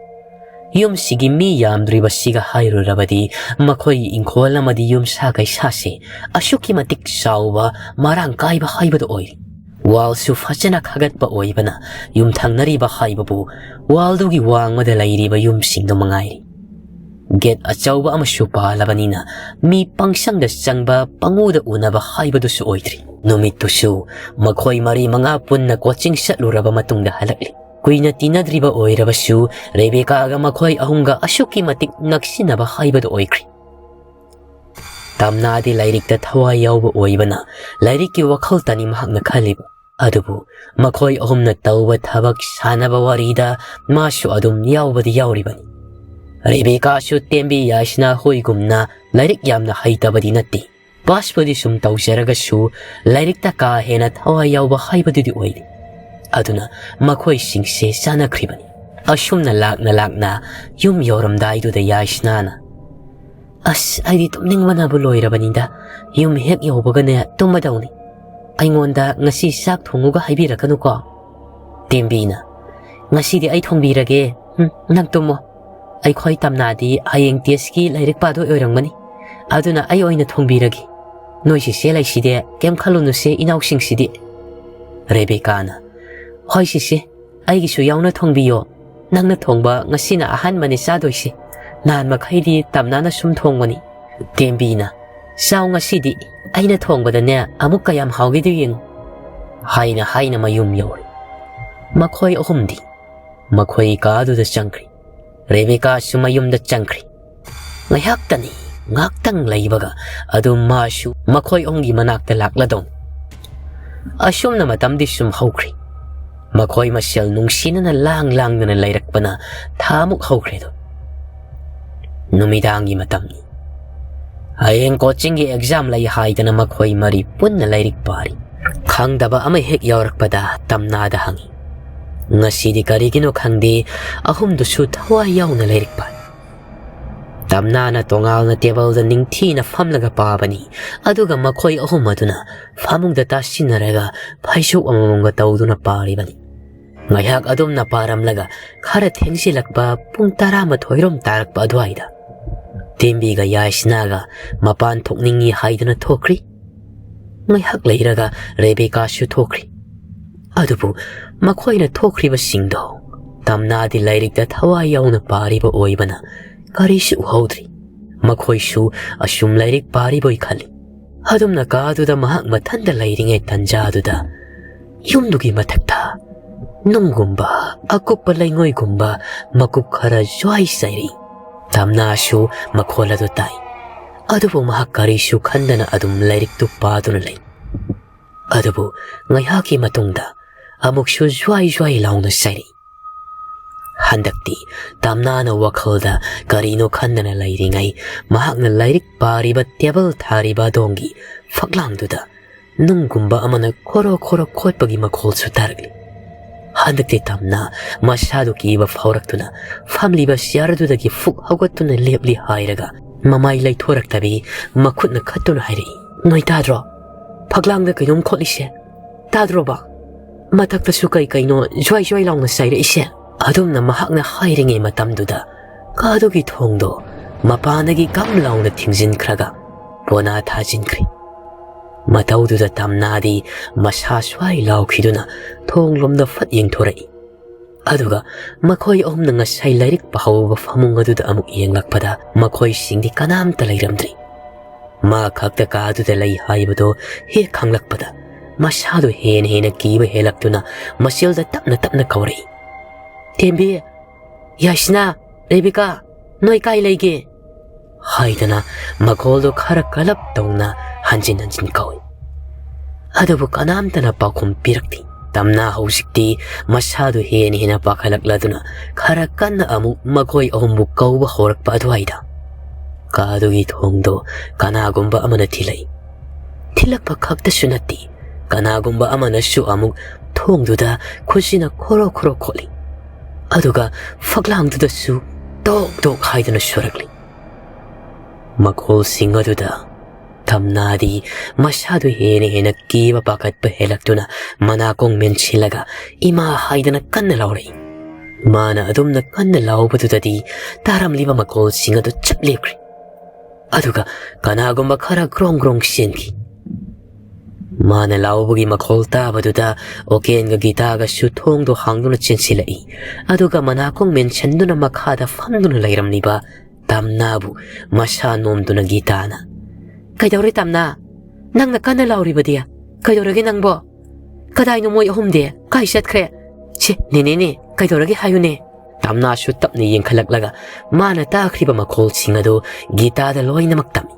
Yum sige mi yam driba siga hayro rabadi makoy inkol na madi yum sagay sase asyuki matik sawa marang kay ba hay ba oy wal su fasana kagat ba oy bana yum thang nari ba hay ba bu wal dugi wang madalay riba yum sing do mangay get achaw ba amasyu pa labanina mi pangsang da sang ba panguda una ba hay ba do su oy tri numito su makoy mari mga pun na coaching sa lura ba matong da halakli Kuy na tinadriba oy rabasu, Rebecca aga makoy ahungga asyuki matik nagsinaba haybad oy kri. Tamnadi lairikta thawai yauba oibana lairikki wakhaltani mahakna khalibu adubu makhoi ahumna tauba thabak sanaba warida mashu adum yaubadi yauribani Rebecca shu tembi yashna hoigumna lairik yamna haitabadi natti Bashpadi sum tausaraga shu lairikta ka hena thawai yauba haibadudi oidi aduna makhoi singse sanakribani ashumna lakna yum yoramdaiduda yashnana aidi tumningmana bu loirabanida yum hek yobagane tumadawni aingonda ngasi sak thonguga haibirakanu ko tembina ngasi di ai thongbirage nang tumo ai khoi tamnadi hayeng teski lairik pado oirangmani aduna ai oina thongbirage noisi se lai side kem khalunu se inausing sidi Rebecca na hoi si ai gi su yauna thongbiyo nangna thongba ngasina ahan mani sadoisi nan makhaidi tamnana sum thongwani tembina saw ngasidi aina thongbadane amuk kayam hawgidi yeng haina mayum yori makhoi ahumdi makhoi ka du da changkri Rebecca sumayum da changkri ngaktang laibaga adum mashu makhoi ongi manakta lakladong asumna matamdi sum hawkri makhoi masyal nungsinana lang na lairakpana thamuk hawkri do Numidangi matamni Hayeng coaching gi exam lai haidana makhoi mari punna lairik pari khangdaba ama hek yaurakpada tamnada hangi ngasidi karigino khangdi ahumdu su thawai yauna lairik pari tamnana tongalna table da ningthina famlaga pabani aduga makhoi ahum aduna famungda tasinaraga phaisu amamanga tawduna pari bani ngayak adumna paramlaga khara thengsilakpa pung 12 tarakpa adwaida Tembiga yashnaga mapan thokningi haidana thokri ngayak leiraga Rebecca shu thokri adubu makhoina thokriba singdo tamnadi lairikta thawai yauna pariba oibana karisu uhaudri makhoi shu ashum lairik pariboi khali adumna kaduda mahak mathanda lairinge tanjaduda yumdugi mathakta nungumba akuppa laingoigumba makup khara joy sairi tamna shu makhola do tai adubu mahakari shu khandana adum lairik tu paduna lai adubu ngayaki matungda amuk shu joy launa sairi handakti tamna na wakhalda karino khandana lairingai mahakna lairik pariba table thariba dongi faklangduda nungumba amana khoro khotpagi makhol su targli handakti tamna masadu kiba fawraktuna family ba siardudagi fuk hawgatuna lepli hairaga mamai lai thoraktabi makhutna khatuna hairi noitadro faklangda kainom kholise tadro ba matakta su kaino joy launa saire ise adumna mahakna hairinge matamduda kadugi thongdo mapanagi gam launa thingzin khraga bona thajinkri mataududa tamnadi masha swai laukhiduna thonglomda fat yengthorai aduga makhoi omna ngasai lairik pahawba famungaduda amuk yenglakpada makhoi singdi kanamta lairamdri ma khakta kaduda lai haibado he khanglakpada masadu hena kiba helaktuna masilda tapna kawrai Tembi yashna Rebecca noi kai leige haidana makoldo khara kalap tongna hanjin kawi adabu kanamtana pakhum pirakti tamna hausikti masadu hena pakhalakladuna khara kanna amu makoi ahumbu kawba horakpa adwaida kadugi thongdo kanagumba amana thilakpa khakta sunati kanagumba amana shu amuk thongduda khusina khoro kholi aduga faklangduda su dok haidana shurakli makhol singaduda tamnadi masadu hena kiba pakatpa helaktuna manakong menchilaga ima haidana kanna laurai mana adumna kanna laubadudadi taramliba makhol singadu chaplepri aduga kanagumba khara grong senki Mana laubugi makhol tabaduda okenga gitaga shu thongdo hangduna chensilai aduga manakong menchenduna makhada famduna lairamniba tamnabu masha nomduna gitana kaidawri tamna nangna kana lauribadia kaidawragi nangbo kadaino moi ahumde kai satkre che ne kaidawragi hayune tamna shu tapni yengkhalaklaga mana takhriba makhol singado gitada loina maktami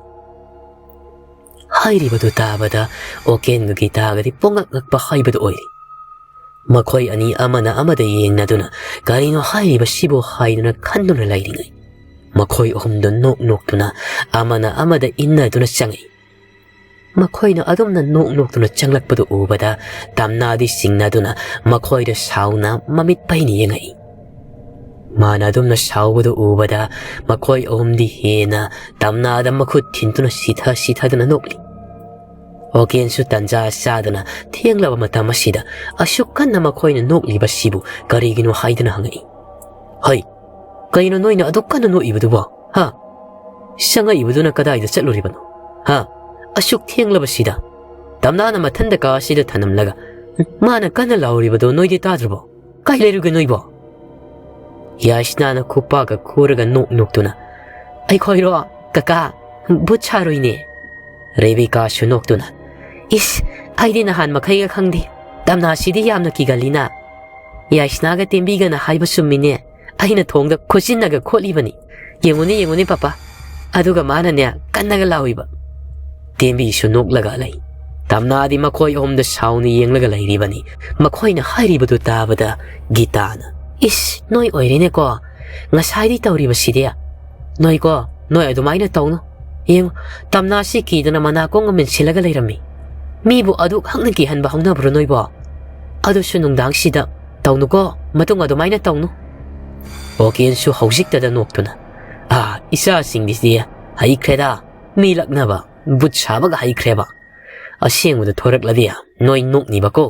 hairibadu tabada oken ga gitagadi pongak ngakpa haibadu oiri makhoi ani amana amada yengnaduna garino hairiba sibo haiduna khanduna lairingai makhoi ohumdo nok noktuna amana amada innaduna changai makhoina adumna nok noktuna changlakpadu ubada tamnadi singnaduna makhoida sauna mamit paini yengai mana adumna saubadu ubada makhoi ohumdi hena tamnada makhut thintuna sithaduna nokli oken su tanja sadana thenglaba matam asida asukkanna makhoina nokliba sibu karigino haidana hangai hai kaino noina adukkanna no ibuduba ha sanga ibuduna kadaida chatluribano ha asuk thenglaba sida tamnana mathanda ka sida thanamlaga mana kana lauribado noidi tadrubo kai leruge noibo yashnana kupaga kuraga noktuna ai khoiro kaka bucharoine rebika su noktuna is aidi nahan makhaiga khangdi tamna sidi yamna kigalina yashnaga tembiga na haiba summine aina thongda khosinaga kholibani yenguni papa aduga mana ne kannaga lawiba tembi su noklaga lai tamna di makhoi omda sauni yenglaga lairibani makhoina hairibadu tabada gitana is noi oirene ko ngasai tawriba sidia noi ko noi adumaina tawno yeng tamna si kidana mana ko ngamen silaga lairami mibu adu hangna ki hanba hangna bro noi ba adu su nungdang sida tawno ko matung adumaina tawno oken su haujik tada noktuna isa singdisia hai kreda mi lakna ba but sabaga hai kreba asengmuda thorak ladia noi nokni bako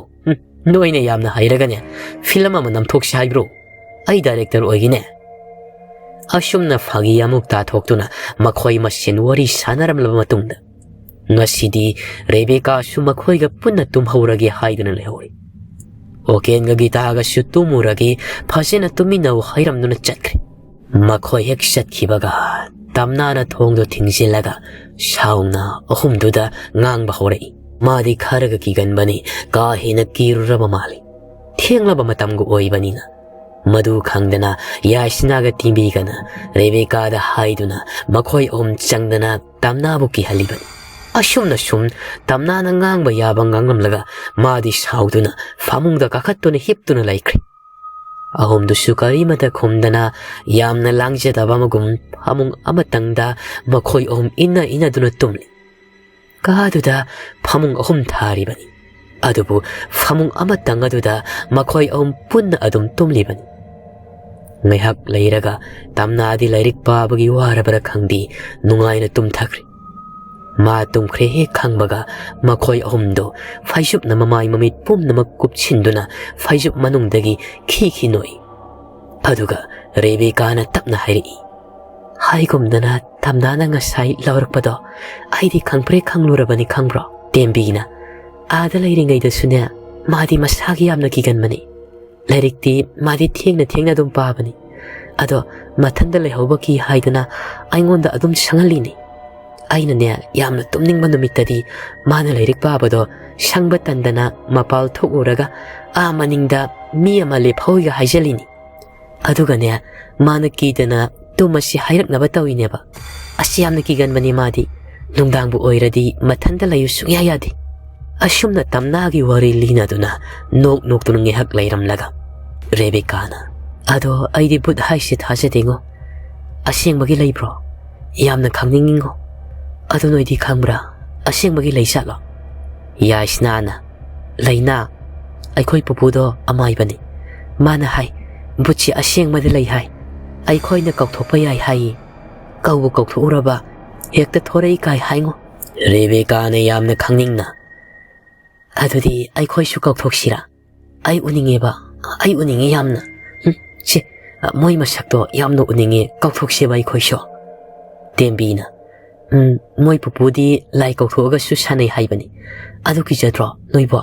noi ne yamna hairaga ne film ama namthok sai bro ai director oigine asumna phagi amuk ta thoktuna makhoi masin wari sanaram laba matungda ngasidi rebeka su makhoi ga punna tum hauragi haidana lehori oken ga gita ga su tumuragi phasena tumina hairam nuna chatkre makhoi hek satkibaga tamnana thongdo thingsilaga saungna ahumduda ngang bahorei madi kharaga kiganbani ka hina kiruraba mali thenglaba matamgu oibanina madu khangdana yashnaga timbigana rebeka da haiduna makhoi om changdana tamnabu ki haliban asumna sum tamnana ngangba yaba ngangamlaga madi sauduna famungda kakhattuna hiptuna laikri ahumdu sukari mata khumdana yamna langjadaba magum famung amatangda makhoi om ina duna tumli kaduda famung ahum tharibani adubu famung amatangaduda makhoi om punna adum tumlibani ngaihak leiraga tamnadi lairik pabagi warabara khangdi nungaina tumthakri ma tumkhre he khangbaga makhoi ahumdo faisup na mamai mamit pum namak kupchinduna faisup manungdagi khi noi aduga rebeka na tapna hairi haigumdana tamnana ngasai lawrakpado aidi khangpre khanglurabani khangbro tembina ada lairingai da sunya madi masagi yamna kiganmani lairikti madi thengna dum pabani ado mathanda lehauba ki haidana aingonda adum sangalini aina ne yamna tumningba numitadi mana lairik pabado sangba tandana mapal thokuraga maningda mi ama lephauiga haijalini aduga ne mana kidana tumasi hairaknaba tawineba asi yamna kiganmani madi nungdangbu oiradi mathanda layu sungya yadi asumna tamnagi wari linaduna noktuna ngehak lairamlaga rebekana ado aidi but haisi thajadengo asengmagi leibro yamna khangningingo ado noidi khangbra asengmagi leisalo yasnana leina aikhoi pupudo amaibani mana hai buchi asengmadi lei hai aikhoina kaukthokpa yai hai kaubu kaukthuraba hekta thorei kai haingo rebekana yamna khangningna adudi aikhoi su kaukthokshira ai uningeba ai uninge yamna che moi masakto yamno uninge kaukthokse bai khoisho tembina moi pupudi lai kaukhoga su sanai haibani adu ki jadro noibo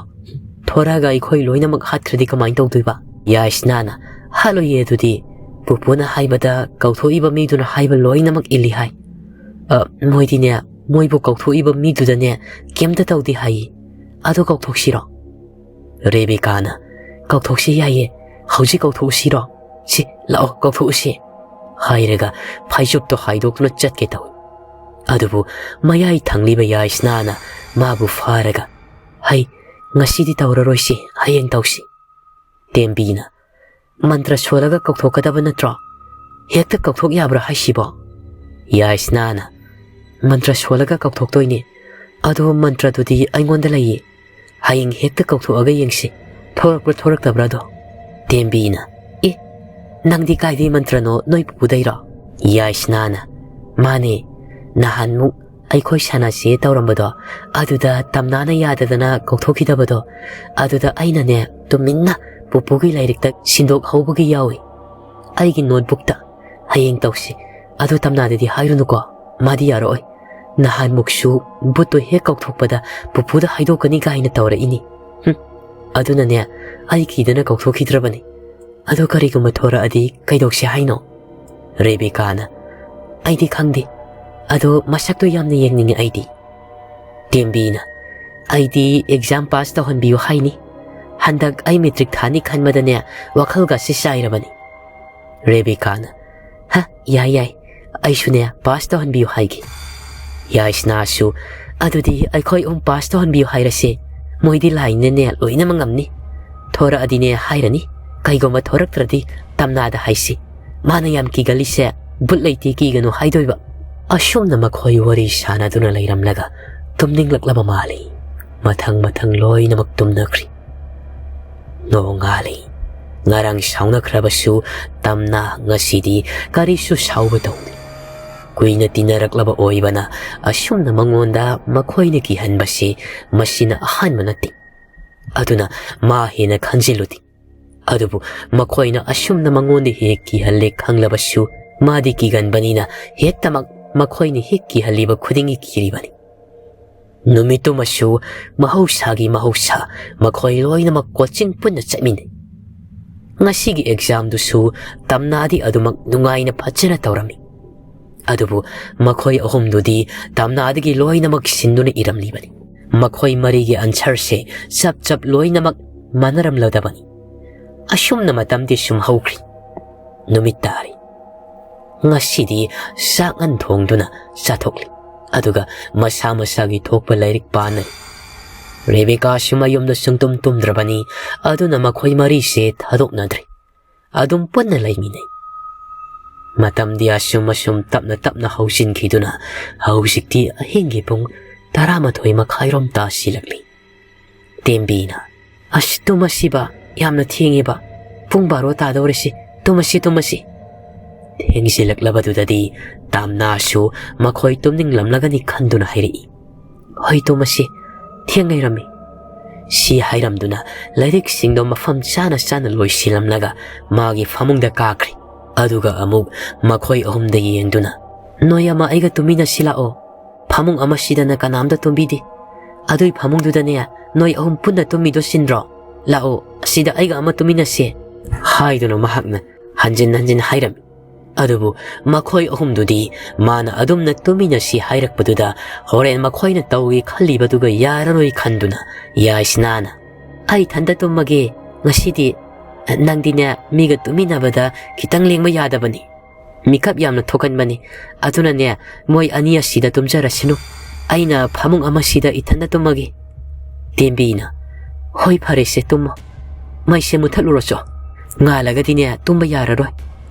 thoraga aikhoi loinamak hathradi kamai tawduiba yasnana halo yedudi pupuna haibada kaukthoi ba miduna haiba loinamak ili hai moidine moibu kaukthoi ba midudane kemta tawdi hai ado kaukthokshiro rebekana kaukthokse yaye hauji kaukthokshiro si lao kaukthokse hairaga phaijupto haidokna chatke taw ꯑꯗꯨꯕꯨ ꯃꯌꯥꯏ ꯊꯪꯂꯤꯕ ꯌꯥꯏꯁꯅꯥꯅ ꯃꯥꯕꯨ ꯐꯥꯔꯒ ꯍꯩ ꯉꯁꯤꯗꯤ ꯇꯧꯔꯔꯣꯏꯁꯤ ꯍꯌꯦꯡ ꯇꯧꯁꯤ ꯇꯦꯝꯕꯤꯅ ꯃꯟꯇ꯭ꯔ ꯁꯣꯜꯂꯒ ꯀꯧꯊꯣꯛꯀꯗꯕ ꯅꯠꯇ꯭ꯔꯣ ꯍꯦꯛꯇ ꯀꯧꯊꯣꯛ ꯌꯥꯕ꯭ꯔꯥ ꯍꯥꯏꯁꯤꯕꯣ ꯌꯥꯏꯁꯅꯥꯅ ꯃꯟꯇ꯭ꯔ ꯁꯣꯜꯂꯒ ꯀꯧꯊꯣꯛꯇꯣꯏꯅꯤ ꯑꯗꯣ ꯃꯟꯇ꯭ꯔꯗꯨꯗꯤ ꯑꯩꯉꯣꯟꯗ ꯂꯩꯌꯦ ꯍꯌꯦꯡ ꯍꯦꯛꯇ ꯀꯧꯊꯣꯛꯑꯒ ꯌꯦꯡꯁꯤ ꯊꯣꯔꯛꯄ꯭ꯔꯥ ꯊꯣꯔꯛꯇꯕ꯭ꯔꯥꯗꯣ ꯇꯦꯝꯕꯤꯅ ꯅꯪꯗꯤ ꯀꯥꯏꯗꯩ ꯃꯟꯇ꯭ꯔꯅꯣ ꯅꯣꯏ ꯄꯨꯄꯨꯗꯩꯔꯣ ꯌꯥꯏꯁꯅꯥꯅ ꯃꯥꯅꯦ ꯅꯍꯥꯟꯃꯨꯛ ꯑꯩꯈꯣꯏ ꯁꯥꯟꯅꯁꯦ ꯇꯧꯔꯝꯕꯗꯣ ꯑꯗꯨꯗ ꯇꯝꯅꯥꯅ ꯌꯥꯗꯗꯅ ꯀꯧꯊꯣꯛꯈꯤꯗꯕꯗꯣ ꯑꯗꯨꯗ ꯑꯩꯅꯅꯦ ꯇꯨꯃꯤꯟꯅ ꯄꯨꯄꯨꯒꯤ ꯂꯥꯏꯔꯤꯛꯇ ꯁꯤꯟꯗꯣꯛꯍꯧꯕꯒꯤ ꯌꯥꯎꯏ ꯑꯩꯒꯤ ꯅꯣꯠꯕꯨꯛꯇ ꯍꯌꯦꯡ ꯇꯧꯁꯤ ꯑꯗꯨ ꯇꯝꯅꯥꯗꯗꯤ ꯍꯥꯏꯔꯨꯅꯨꯀꯣ ꯃꯥꯗꯤ ꯌꯥꯔꯛꯑꯣꯏ ꯅꯍꯥꯟꯃꯨꯛꯁꯨ ꯕꯨꯠꯇꯣ ꯍꯦꯛ ꯀꯧꯊꯣꯛꯄꯗ ꯄꯨꯄꯨꯗ ꯍꯥꯏꯗꯣꯛꯀꯅꯤ ꯀꯥꯏꯅ ꯇꯧꯔꯛꯏꯅꯤ ꯑꯗꯨꯅꯅꯦ ꯑꯩ ꯀꯤꯗꯅ ꯀꯧꯊꯣꯛꯈꯤꯗ꯭ꯔꯕꯅꯤ ꯑꯗꯣ ꯀꯔꯤꯒꯨꯝꯕ ꯊꯣꯔꯛꯑꯗꯤ ꯀꯩꯗꯧꯁꯤ ꯍꯥꯏꯅꯣ ꯔꯦꯕꯤꯀꯥꯅ ꯑꯩꯗꯤ ꯈꯪꯗꯦ ꯑꯗꯣ ꯃꯁꯛꯇꯣ ꯌꯥꯝꯅ ꯌꯦꯡꯅꯤꯡꯉꯦ ꯑꯩꯗꯤ ꯇꯦꯝꯕꯤꯅ ꯑꯩꯗꯤ ꯑꯦꯛꯖꯥꯝ ꯄꯥꯁ ꯇꯧꯍꯟꯕꯤꯌꯨ ꯍꯥꯏꯅꯤ ꯍꯟꯗꯛ ꯑꯩ ꯃꯦꯇ꯭ꯔꯤꯛ ꯊꯥꯅꯤ ꯈꯟꯕꯗꯅꯦ ꯋꯥꯈꯜꯒꯁꯤ ꯆꯥꯏꯔꯕꯅꯤ ꯔꯦꯕꯤꯀꯥꯅ ꯌꯥꯏ ꯌꯥꯏ ꯑꯩꯁꯨꯅꯦ ꯄꯥꯁ ꯇꯧꯍꯟꯕꯤꯌꯨ ꯍꯥꯏꯒꯦ ꯌꯥꯏꯁꯅꯥꯁꯨ ꯑꯗꯨꯗꯤ ꯑꯩꯈꯣꯏ ꯄꯥꯁ ꯇꯧꯍꯟꯕꯤꯌꯨ ꯍꯥꯏꯔꯁꯦ ꯃꯣꯏꯗꯤ ꯂꯥꯏꯅꯅꯦ ꯂꯣꯏꯅꯃꯛ ꯉꯝꯅꯤ ꯊꯣꯔꯛꯑꯗꯤꯅꯦ ꯍꯥꯏꯔꯅꯤ ꯀꯩꯒꯨꯝꯕ ꯊꯣꯔꯛꯇ꯭ꯔꯗꯤ ꯇꯝꯅꯥꯗ ꯍꯥꯏꯁꯤ ꯃꯥꯅ ꯌꯥꯝ ꯀꯤꯒꯜꯂꯤꯁꯦ ꯕꯨꯠ ꯂꯩꯇꯦ ꯀꯤꯒꯅꯨ ꯍꯥꯏꯗꯣꯏꯕ ꯑꯁꯨꯝꯅ ꯃꯈꯣꯏ ꯋꯥꯔꯤ ꯁꯥꯟꯅꯗꯨꯅ ꯂꯩꯔꯝꯂꯒ ꯇꯨꯝꯅꯤꯡꯂꯛꯂꯕ ꯃꯥꯜꯂꯤ ꯃꯊꯪ ꯂꯣꯏꯅꯃꯛ ꯇꯨꯝꯅꯈ꯭ꯔꯤ ꯅꯣꯡꯉꯥꯜꯂꯤ ꯉꯔꯥꯡ ꯁꯥꯎꯅꯈ꯭ꯔꯕꯁꯨ ꯇꯝꯅꯥ ꯉꯁꯤꯗꯤ ꯀꯔꯤꯁꯨ ꯁꯥꯎꯕ ꯇꯧꯗꯦ ꯀꯨꯏꯅ ꯇꯤꯟꯅꯔꯛꯂꯕ ꯑꯣꯏꯕꯅ ꯑꯁꯨꯝꯅ ꯃꯉꯣꯟꯗ ꯃꯈꯣꯏꯅ ꯀꯤꯍꯟꯕꯁꯤ ꯃꯁꯤꯅ ꯑꯍꯥꯟꯕ ꯅꯠꯇꯦ ꯑꯗꯨꯅ ꯃꯥ ꯍꯦꯟꯅ ꯈꯟꯖꯤꯜꯂꯨꯗꯦ ꯑꯗꯨꯕꯨ ꯃꯈꯣꯏꯅ ꯑꯁꯨꯝꯅ ꯃꯉꯣꯟꯗ ꯍꯦꯛ ꯀꯤꯍꯜꯂꯦ ꯈꯪꯂꯕꯁꯨ ꯃꯥꯗꯤ ꯀꯤꯒꯟꯕꯅꯤꯅ ꯍꯦꯛꯇꯃꯛ ꯃꯈꯣꯏꯅ ꯍꯦꯛ ꯀꯤꯍꯜꯂꯤꯕ ꯈꯨꯗꯤꯡꯒꯤ ꯀꯤꯔꯤꯕꯅꯤ ꯅꯨꯃꯤꯠꯇꯨꯃꯁꯨ ꯃꯍꯧꯁꯥꯒꯤ ꯃꯍꯧꯁꯥ ꯃꯈꯣꯏ ꯂꯣꯏꯅꯃꯛ ꯀꯣꯆꯤꯡ ꯄꯨꯟꯅ ꯆꯠꯃꯤꯟꯅꯩ ꯉꯁꯤꯒꯤ ꯑꯦꯛꯖꯥꯝꯗꯨꯁꯨ ꯇꯝꯅꯥꯗꯤ ꯑꯗꯨꯃꯛ ꯅꯨꯡꯉꯥꯏꯅ ꯐꯖꯅ ꯇꯧꯔꯝꯃꯤ ꯑꯗꯨꯕు ꯃꯈꯣꯏ ꯑꯍꯨꯝꯗꯨꯗꯤ ꯇꯝꯅꯥꯗꯒꯤ ꯂꯣꯏꯅꯃꯛ ꯁꯤꯟꯗꯨꯅ ꯏꯔꯝꯂꯤꯕꯅꯤ ꯃꯈꯣꯏ ꯃꯔꯤꯒꯤ ꯑꯟꯁꯔꯁꯦ ꯆꯞ ꯂꯣꯏꯅꯃꯛ ꯃꯥꯟꯅꯔꯝꯂꯗꯕꯅꯤ ꯑꯁꯨꯝꯅ ꯃꯇꯝꯗꯤ ꯁꯨꯝ ꯍꯧꯈ꯭ꯔꯤ ꯅꯨꯃꯤꯠ ꯇꯥꯔꯤ ꯉꯁꯤꯗꯤ ꯆꯥꯛꯉꯟ ꯊꯣꯡꯗꯨꯅ ꯆꯥꯊꯣꯛꯂꯤ ꯑꯗꯨꯒ ꯃꯁꯥ ꯃꯁꯥꯒꯤ ꯊꯣꯛꯄ ꯂꯥꯏꯔꯤꯛ ꯄꯥꯅꯔꯤ ꯔꯦꯕꯦꯀꯥꯁꯨ ꯃꯌꯨꯝꯗ ꯁꯨꯡꯇꯨꯝ ꯇꯨꯝꯗ꯭ꯔꯕꯅꯤ ꯑꯗꯨꯅ ꯃꯈꯣꯏ ꯃꯔꯤꯁꯦ ꯊꯥꯗꯣꯛꯅꯗ꯭ꯔꯦ ꯑꯗꯨꯝ ꯄꯨꯟꯅ ꯂꯩꯃꯤꯟꯅꯩ ꯃꯇꯝꯗꯤ ꯑꯁꯨꯝ ꯇꯞꯅ ꯍꯧꯖꯤꯟꯈꯤꯗꯨꯅ ꯍꯧꯖꯤꯛꯇꯤ ꯑꯍꯤꯡꯒꯤ ꯄꯨꯡ 11:30 ꯇꯥꯁꯤꯜꯂꯛꯂꯤ ꯇꯦꯝꯕꯤꯅ ꯇꯨꯝꯃꯁꯤꯕ ꯌꯥꯝꯅ ꯊꯦꯡꯉꯦꯕ ꯄꯨꯡ 12 ꯇꯥꯗꯧꯔꯦꯁꯤ ꯇꯨꯝꯃꯁꯤ ꯊꯦꯡꯖꯤꯜꯂꯛꯂꯕꯗꯨꯗꯗꯤ ꯇꯝꯅꯥꯁꯨ ꯃꯈꯣꯏ ꯇꯨꯝꯅꯤꯡꯂꯝꯂꯒꯅꯤ ꯈꯟꯗꯨꯅ ꯍꯥꯏꯔꯛꯏ ꯍꯣꯏ ꯇꯨꯝꯃꯁꯤ ꯊꯦꯡ ꯂꯩꯔꯝꯃꯤ ꯁꯤ ꯍꯥꯏꯔꯝꯗꯨꯅ ꯂꯥꯏꯔꯤꯛꯁꯤꯡꯗꯣ ꯃꯐꯝ ꯆꯥꯅ ꯂꯣꯏꯁꯤꯜꯂꯝꯂꯒ ꯃꯥꯒꯤ ꯐꯃꯨꯡꯗ ꯀꯥꯈ꯭ꯔꯤ ꯑꯗꯨꯒ ꯑꯃꯨꯛ ꯃꯈꯣꯏ ꯑꯍꯨꯝꯗ ꯌꯦꯡꯗꯨꯅ ꯅꯣꯏ ꯑꯃ ꯑꯩꯒ ꯇꯨꯃꯤꯟꯅꯁꯤ ꯂꯥꯛꯑꯣ ꯐꯃꯨꯡ ꯑꯃꯁꯤꯗꯅ ꯀꯅꯥꯝꯇ ꯇꯨꯝꯕꯤꯗꯦ ꯑꯗꯨꯏ ꯐꯃꯨꯡꯗꯨꯗꯅꯦ ꯅꯣꯏ ꯑꯍꯨꯝ ꯄꯨꯟꯅ ꯇꯨꯝꯃꯤꯗꯣ ꯆꯤꯟꯗ꯭ꯔꯣ ꯂꯥꯛꯑꯣ ꯑꯁꯤꯗ ꯑꯩꯒ ꯑꯃ ꯇꯨꯃꯤꯟꯅꯁꯤ ꯍꯥꯏꯗꯨꯅ ꯃꯍꯥꯛꯅ ꯍꯟꯖꯤꯟ ꯍꯥꯏꯔꯝꯃꯤ ꯑꯗꯨꯕꯨ ꯃꯈꯣꯏ ꯑꯍꯨꯝꯗꯨꯗꯤ ꯃꯥꯅ ꯑꯗꯨꯝꯅ ꯇꯨꯃꯤꯟꯅꯁꯤ ꯍꯥꯏꯔꯛꯄꯗꯨꯗ ꯍꯣꯔꯦꯟ ꯃꯈꯣꯏꯅ ꯇꯧꯒꯦ ꯈꯜꯂꯤꯕꯗꯨꯒ ꯌꯥꯔꯔꯣꯏ ꯈꯟꯗꯨꯅ ꯌꯥꯏꯁꯅꯥꯅ ꯑꯩ ꯏꯊꯟꯇ ꯇꯨꯝꯃꯒꯦ ꯉꯁꯤꯗꯤ ꯅꯪꯗꯤꯅꯦ ꯃꯤꯒ ꯇꯨꯃꯤꯟꯅꯕꯗ ꯈꯤꯇꯪ ꯂꯦꯡꯕ ꯌꯥꯗꯕꯅꯤ ꯃꯤꯀꯞ ꯌꯥꯝꯅ ꯊꯣꯛꯀꯟꯕꯅꯤ ꯑꯗꯨꯅꯅꯦ ꯃꯣꯏ ꯑꯅꯤ ꯑꯁꯤꯗ ꯇꯨꯝꯖꯔꯁꯤꯅꯨ ꯑꯩꯅ ꯐꯃꯨꯡ ꯑꯃꯁꯤꯗ ꯏꯊꯟꯇ ꯇꯨꯝꯃꯒꯦ ꯇꯦꯝꯕꯤꯅ ꯍꯣꯏ ꯐꯔꯦꯁꯦ ꯇꯨꯝꯃꯣ ꯃꯩꯁꯦ ꯃꯨꯊꯠꯂꯨꯔꯣꯆꯣ ꯉꯥꯜꯂꯒꯗꯤꯅꯦ ꯇꯨꯝꯕ ꯌꯥꯔꯔꯣꯏ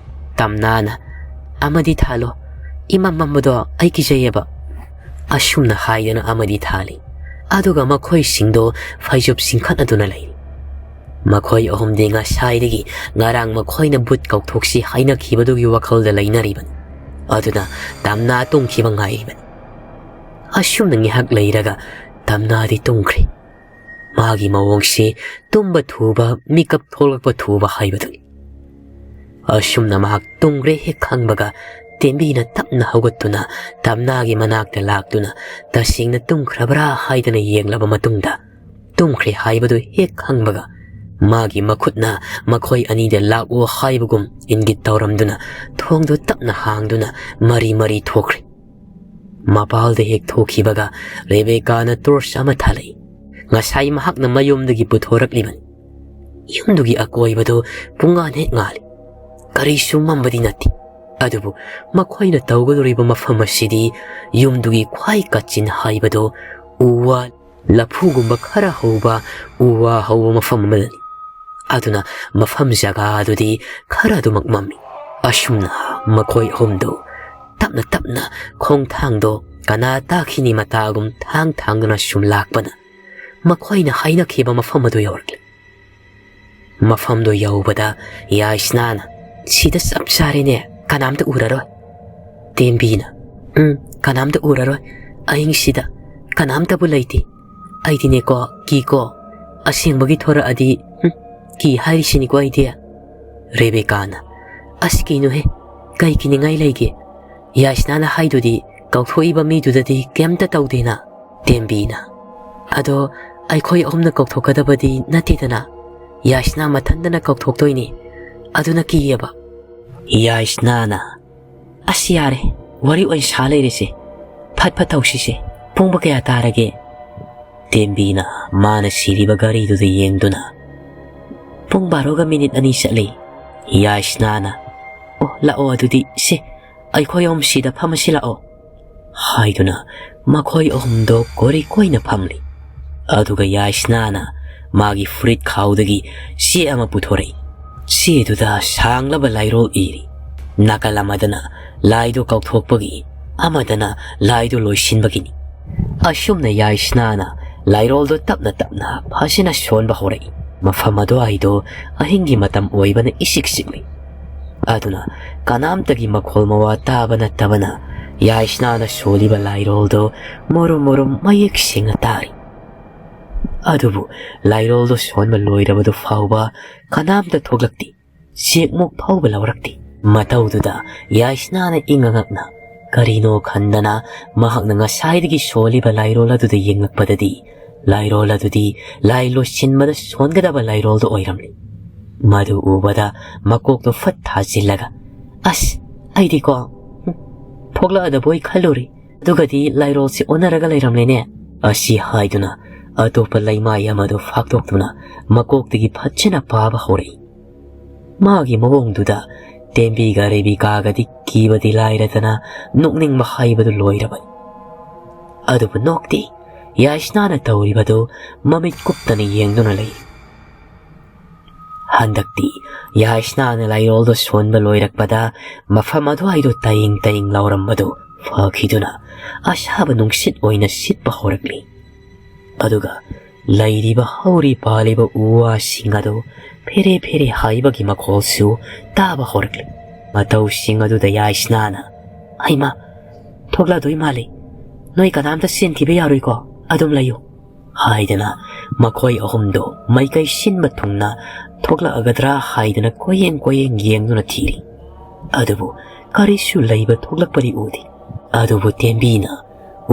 ꯇꯝꯅꯥꯅ ꯑꯃꯗꯤ ꯊꯥꯜꯂꯣ ꯏꯃꯝꯃꯝꯕꯗꯣ ꯑꯩ ꯀꯤꯖꯩꯌꯦꯕ ꯑꯁꯨꯝꯅ ꯍꯥꯏꯗꯅ ꯑꯃꯗꯤ ꯊꯥꯜꯂꯤ ꯑꯗꯨꯒ ꯃꯈꯣꯏꯁꯤꯡꯗꯣ ꯐꯩꯖꯨꯞ ꯆꯤꯡꯈꯠꯅꯗꯨꯅ ꯂꯩꯔꯤ ꯃꯈꯣꯏ ꯑꯍꯨꯝꯗꯤ ꯉꯁꯥꯏꯗꯒꯤ ꯉꯔꯥꯡ ꯃꯈꯣꯏꯅ ꯕꯨꯠ ꯀꯧꯊꯣꯛꯁꯤ ꯍꯥꯏꯅꯈꯤꯕꯗꯨꯒꯤ ꯋꯥꯈꯜꯗ ꯂꯩꯅꯔꯤꯕꯅꯤ ꯑꯗꯨꯅ ꯇꯝꯅꯥ ꯇꯨꯝꯈꯤꯕ ꯉꯥꯏꯔꯤꯕꯅꯤ ꯑꯁꯨꯝꯅ ꯉꯥꯏꯍꯥꯛ ꯂꯩꯔꯒ ꯇꯝꯅꯥꯗꯤ ꯇꯨꯝꯈ꯭ꯔꯤ ꯃꯥꯒꯤ ꯃꯑꯣꯡꯁꯤ ꯇꯨꯝꯕ ꯊꯨꯕ ꯃꯤꯀꯞ ꯊꯣꯛꯂꯛꯄ ꯊꯨꯕ ꯍꯥꯏꯕꯗꯨꯅꯤ ꯑꯁꯨꯝꯅ ꯃꯍꯥꯛ ꯇꯨꯝꯈ꯭ꯔꯦ ꯍꯦꯛ ꯈꯪꯕꯒ ꯇꯦꯝꯕꯤꯅ ꯇꯞꯅ ꯍꯧꯒꯠꯇꯨꯅ ꯇꯝꯅꯥꯒꯤ ꯃꯅꯥꯛꯇ ꯂꯥꯛꯇꯨꯅ ꯇꯁꯦꯡꯅ ꯇꯨꯝꯈ꯭ꯔꯕ꯭ꯔꯥ ꯍꯥꯏꯗꯅ ꯌꯦꯡꯂꯕ ꯃꯇꯨꯡꯗ ꯇꯨꯝꯈ꯭ꯔꯦ ꯍꯥꯏꯕꯗꯨ ꯍꯦꯛ ꯈꯪꯕꯒ ꯃꯥꯒꯤ ꯃꯈꯨꯠꯅ ꯃꯈꯣꯏ ꯑꯅꯤꯗ ꯂꯥꯛꯑꯣ ꯍꯥꯏꯕꯒꯨꯝ ꯏꯪꯒꯤꯠ ꯇꯧꯔꯝꯗꯨꯅ ꯊꯣꯡꯗꯨ ꯇꯞꯅ ꯍꯥꯡꯗꯨꯅ ꯃꯔꯤ ꯊꯣꯛꯈ꯭ꯔꯦ ꯃꯄꯥꯜꯗ ꯍꯦꯛ ꯊꯣꯛꯈꯤꯕꯒ ꯔꯦꯕꯦꯀꯥꯅ ꯇꯣꯔꯆ ꯑꯃ ꯊꯥꯜꯂꯛꯏ ꯉꯁꯥꯏ ꯃꯍꯥꯛꯅ ꯃꯌꯨꯝꯗꯒꯤ ꯄꯨꯊꯣꯔꯛꯂꯤꯕꯅꯤ ꯌꯨꯝꯗꯨꯒꯤ ꯑꯀꯣꯏꯕꯗꯨ ꯄꯨꯡꯉꯥꯟ ꯍꯦꯛ ꯉꯥꯜꯂꯤ ꯀꯔꯤꯁꯨ ꯃꯝꯕꯗꯤ ꯅꯠꯇꯦ ꯑꯗꯨꯕꯨ ꯃꯈꯣꯏꯅ ꯇꯧꯒꯗꯧꯔꯤꯕ ꯃꯐꯝ ꯑꯁꯤꯗꯤ ꯌꯨꯝꯗꯨꯒꯤ ꯈ꯭ꯋꯥꯏ ꯀꯥꯆꯤꯟ ꯍꯥꯏꯕꯗꯣ ꯎ ꯋꯥ ꯂꯐꯨꯒꯨꯝꯕ ꯈꯔ ꯍꯧꯕ ꯎ ꯋꯥ ꯍꯧꯕ ꯃꯐꯝ ꯑꯃꯗꯅꯤ ꯑꯗꯨꯅ ꯃꯐꯝ ꯖꯒꯥ ꯑꯗꯨꯗꯤ ꯈꯔ ꯑꯗꯨꯃꯛ ꯃꯝꯃꯤ ꯑꯁꯨꯝꯅ ꯃꯈꯣꯏ ꯑꯍꯨꯝꯗꯨ ꯇꯞꯅ ꯇꯞꯅ ꯈꯣꯡꯊꯥꯡꯗꯣ ꯀꯅꯥ ꯇꯥꯈꯤꯅꯤ ꯃꯇꯥꯒꯨꯝ ꯊꯥꯡꯗꯨꯅ ꯁꯨꯝ ꯂꯥꯛꯄꯅ ꯃꯈꯣꯏꯅ ꯍꯥꯏꯅꯈꯤꯕ ꯃꯐꯝ ꯑꯗꯨ ꯌꯧꯔꯛꯂꯤ ꯃꯐꯝꯗꯨ ꯌꯧꯕꯗ ꯌꯥꯏꯁꯅꯥꯅ ꯁꯤꯗ ꯆꯞ ꯆꯥꯔꯦꯅꯦ ꯀꯅꯥꯝꯇ ꯎꯔꯔꯣꯏ ꯇꯦꯝꯕꯤꯅ ꯀꯅꯥꯝꯇ ꯎꯔꯔꯣꯏ ꯑꯍꯤꯡꯁꯤꯗ ꯀꯅꯥꯝꯇꯕꯨ ꯂꯩꯇꯦ ꯑꯩꯗꯤꯅꯦꯀꯣ ꯀꯤꯀꯣ ꯑꯁꯦꯡꯕꯒꯤ ꯊꯣꯔꯛꯑꯗꯤ ꯀꯤ ꯍꯥꯏꯔꯤꯁꯤꯅꯤꯀꯣ ꯑꯩꯗꯤ ꯔꯦꯕꯦꯀꯥꯅ ꯑꯁ ꯀꯤꯅꯨꯍꯦ ꯀꯩ ꯀꯤꯅꯤꯡꯉꯥꯏ ꯂꯩꯒꯦ ꯌꯥꯏꯁꯅꯥꯅ ꯍꯥꯏꯗꯨꯗꯤ ꯀꯧꯊꯣꯛꯏꯕ ꯃꯤꯗꯨꯗꯗꯤ ꯀꯩꯝꯇ ꯇꯧꯗꯦꯅ ꯇꯦꯝꯕꯤꯅ ꯑꯗꯣ ꯑꯩꯈꯣꯏ ꯑꯍꯨꯝꯅ ꯀꯧꯊꯣꯛꯀꯗꯕꯗꯤ ꯅꯠꯇꯦꯗꯅ ꯌꯥꯏꯁꯅꯥ ꯃꯊꯟꯇꯅ ꯀꯧꯊꯣꯛꯇꯣꯏꯅꯤ ꯑꯗꯨꯅ ꯀꯤꯌꯦꯕ ꯌꯥꯏꯁꯅꯥꯅ ꯑꯁ ꯌꯥꯔꯦ ꯋꯥꯔꯤ ꯑꯣꯏꯅ ꯁꯥ ꯂꯩꯔꯤꯁꯦ ꯐꯠ ꯐꯠ ꯇꯧꯁꯤꯁꯦ ꯄꯨꯡꯕ ꯀꯌꯥ ꯇꯥꯔꯒꯦ ꯇꯦꯝꯕꯤꯅ ꯃꯥꯅ ꯁꯤꯔꯤꯕ ꯒꯥꯔꯤꯗꯨꯗ ꯌꯦꯡꯗꯨꯅ ꯄꯨꯡ 12:02 ꯆꯠꯂꯤ ꯌꯥꯏꯁꯅꯥꯅ ꯑꯣ ꯂꯥꯛꯑꯣ ꯑꯗꯨꯗꯤ ꯁꯦ ꯑꯩꯈꯣꯏ ꯑꯍꯨꯝ ꯁꯤꯗ ꯐꯝꯃꯁꯤ ꯂꯥꯛꯑꯣ ꯍꯥꯏꯗꯨꯅ ꯃꯈꯣꯏ ꯑꯍꯨꯝꯗꯣ ꯀꯣꯏꯔꯤ ꯀꯣꯏꯅ ꯐꯝꯂꯤ ꯑꯗꯨꯒ ꯌꯥꯏꯁꯅꯥꯅ ꯃꯥꯒꯤ ꯐꯨꯔꯤꯠ ꯈꯥꯎꯗꯒꯤ ꯆꯦ ꯑꯃ ꯄꯨꯊꯣꯔꯛꯏ ꯆꯦꯗꯨꯗ ꯁꯥꯡꯂꯕ ꯂꯥꯏꯔꯣꯜ ꯏꯔꯤ ꯅꯥꯀꯜ ꯑꯃꯗꯅ ꯂꯥꯏꯗꯣ ꯀꯧꯊꯣꯛꯄꯒꯤ ꯑꯃꯗꯅ ꯂꯥꯏꯗꯣ ꯂꯣꯏꯁꯤꯟꯕꯒꯤꯅꯤ ꯑꯁꯨꯝꯅ ꯌꯥꯏꯁꯅꯥꯅ ꯂꯥꯏꯔꯣꯜꯗꯣ ꯇꯞꯅ ꯇꯞꯅ ꯐꯖꯅ ꯁꯣꯟꯕ ꯍꯧꯔꯛꯏ ꯃꯐꯝ ꯑꯗꯨꯋꯥꯏꯗꯣ ꯑꯍꯤꯡꯒꯤ ꯃꯇꯝ ꯑꯣꯏꯕꯅ ꯏꯁꯤꯛ ꯆꯤꯛꯂꯤ ꯑꯗꯨꯅ ꯀꯅꯥꯝꯇꯒꯤ ꯃꯈꯣꯜ ꯃꯋꯥ ꯇꯥꯕ ꯅꯠꯇꯕꯅ ꯌꯥꯏꯁꯅꯥꯅ ꯁꯣꯜꯂꯤꯕ ꯂꯥꯏꯔꯣꯜꯗꯣ ꯃꯣꯔꯣꯝ ꯃꯌꯦꯛ ꯁꯦꯡꯅ ꯇꯥꯔꯤ ꯑꯗꯨꯕꯨ ꯂꯥꯏꯔꯣꯜꯗꯣ ꯁꯣꯟꯕ ꯂꯣꯏꯔꯕꯗꯨ ꯐꯥꯎꯕ ꯀꯅꯥꯝꯇ ꯊꯣꯛꯂꯛꯇꯦ ꯆꯦꯛꯃꯨꯛ ꯐꯥꯎꯕ ꯂꯧꯔꯛꯇꯦ ꯃꯇꯧꯗꯨꯗ ꯌꯥꯏꯁꯅꯥꯅ ꯏꯪꯉꯉꯛꯅ ꯀꯔꯤꯅꯣ ꯈꯟꯗꯅ ꯃꯍꯥꯛꯅ ꯉꯁꯥꯏꯗꯒꯤ ꯁꯣꯜꯂꯤꯕ ꯂꯥꯏꯔꯣꯜ ꯑꯗꯨꯗ ꯌꯦꯡꯂꯛꯄꯗꯗꯤ ꯂꯥꯏꯔꯣꯜ ꯑꯗꯨꯗꯤ ꯂꯥꯏ ꯂꯣꯏꯁꯤꯟꯕꯗ ꯁꯣꯟꯒꯗꯕ ꯂꯥꯏꯔꯣꯜꯗꯣ ꯑꯣꯏꯔꯝꯂꯤ ꯃꯗꯨ ꯎꯕꯗ ꯃꯀꯣꯛꯇꯣ ꯐꯠ ꯊꯥꯖꯤꯜꯂꯒ ꯑꯁ ꯑꯩꯗꯤꯀꯣ ꯊꯣꯛꯂꯛꯑꯗꯕꯣꯏ ꯈꯜꯂꯨꯔꯤ ꯑꯗꯨꯒꯗꯤ ꯂꯥꯏꯔꯣꯜꯁꯤ ꯑꯣꯟꯅꯔꯒ ꯂꯩꯔꯝꯂꯦꯅꯦ ꯑꯁꯤ ꯍꯥꯏꯗꯨꯅ ꯑꯇꯣꯞꯄ ꯂꯩꯃꯥꯏ ꯑꯃꯗꯣ ꯐꯥꯛꯇꯣꯛꯇꯨꯅ ꯃꯀꯣꯛꯇꯒꯤ ꯐꯖꯅ ꯄꯥꯕ ꯍꯧꯔꯛꯏ ꯃꯥꯒꯤ ꯃꯑꯣꯡꯗꯨꯗ ꯇꯦꯝꯕꯤꯒ ꯔꯦꯕꯤꯀꯥꯒꯗꯤ ꯀꯤꯕꯗꯤ ꯂꯥꯏꯔꯗꯅ ꯅꯣꯛꯅꯤꯡꯕ ꯍꯥꯏꯕꯗꯨ ꯂꯣꯏꯔꯕꯅꯤ ꯑꯗꯨꯕꯨ ꯅꯣꯛꯇꯦ ꯌꯥꯏꯁꯅꯥꯅ ꯇꯧꯔꯤꯕꯗꯨ ꯃꯃꯤꯠ ꯀꯨꯞꯇꯅ ꯌꯦꯡꯗꯨꯅ ꯂꯩ ꯍꯟꯗꯛꯇꯤ ꯌꯥꯏꯁꯅꯥꯅ ꯂꯥꯏꯔꯣꯜꯗꯣ ꯁꯣꯟꯕ ꯂꯣꯏꯔꯛꯄꯗ ꯃꯐꯝ ꯑꯗꯨꯋꯥꯏꯗꯣ ꯇꯌꯤꯡ ꯂꯥꯎꯔꯝꯕꯗꯨ ꯐꯈꯤꯗꯨꯅ ꯑꯁꯥꯕ ꯅꯨꯡꯁꯤꯠ ꯑꯣꯏꯅ ꯁꯤꯠꯄ ꯍꯧꯔꯛꯂꯤ ꯑꯗꯨꯒ ꯂꯩꯔꯤꯕ ꯍꯧꯔꯤ ꯄꯥꯜꯂꯤꯕ ꯎ ꯋꯥꯁꯤꯡ ꯑꯗꯨ ꯐꯦꯔꯦ ꯐꯦꯔꯦ ꯍꯥꯏꯕꯒꯤ ꯃꯈꯣꯜꯁꯨ ꯇꯥꯕ ꯍꯧꯔꯛꯂꯤ ꯃꯇꯧꯁꯤꯡ ꯑꯗꯨꯗ ꯌꯥꯏꯁꯅꯥꯅ ꯍꯩꯃꯥ ꯊꯣꯛꯂꯛꯗꯣꯏ ꯃꯥꯜꯂꯤ ꯅꯣꯏ ꯀꯅꯥꯝꯇ ꯆꯦꯟꯈꯤꯕ ꯌꯥꯔꯣꯏꯀꯣ ꯑꯗꯨꯝ ꯂꯩꯌꯨ ꯍꯥꯏꯗꯅ ꯃꯈꯣꯏ ꯑꯍꯨꯝꯗꯣ ꯃꯥꯏꯀꯩ ꯁꯤꯟꯕ ꯊꯨꯡꯅ ꯊꯣꯛꯂꯛꯑꯒꯗ꯭ꯔꯥ ꯍꯥꯏꯗꯅ ꯀꯣꯌꯦꯡ ꯌꯦꯡꯗꯨꯅ ꯊꯤꯔꯤ ꯑꯗꯨꯕꯨ ꯀꯔꯤꯁꯨ ꯂꯩꯕ ꯊꯣꯛꯂꯛꯄꯗꯤ ꯎꯗꯦ ꯑꯗꯨꯕꯨ ꯇꯦꯝꯕꯤꯅ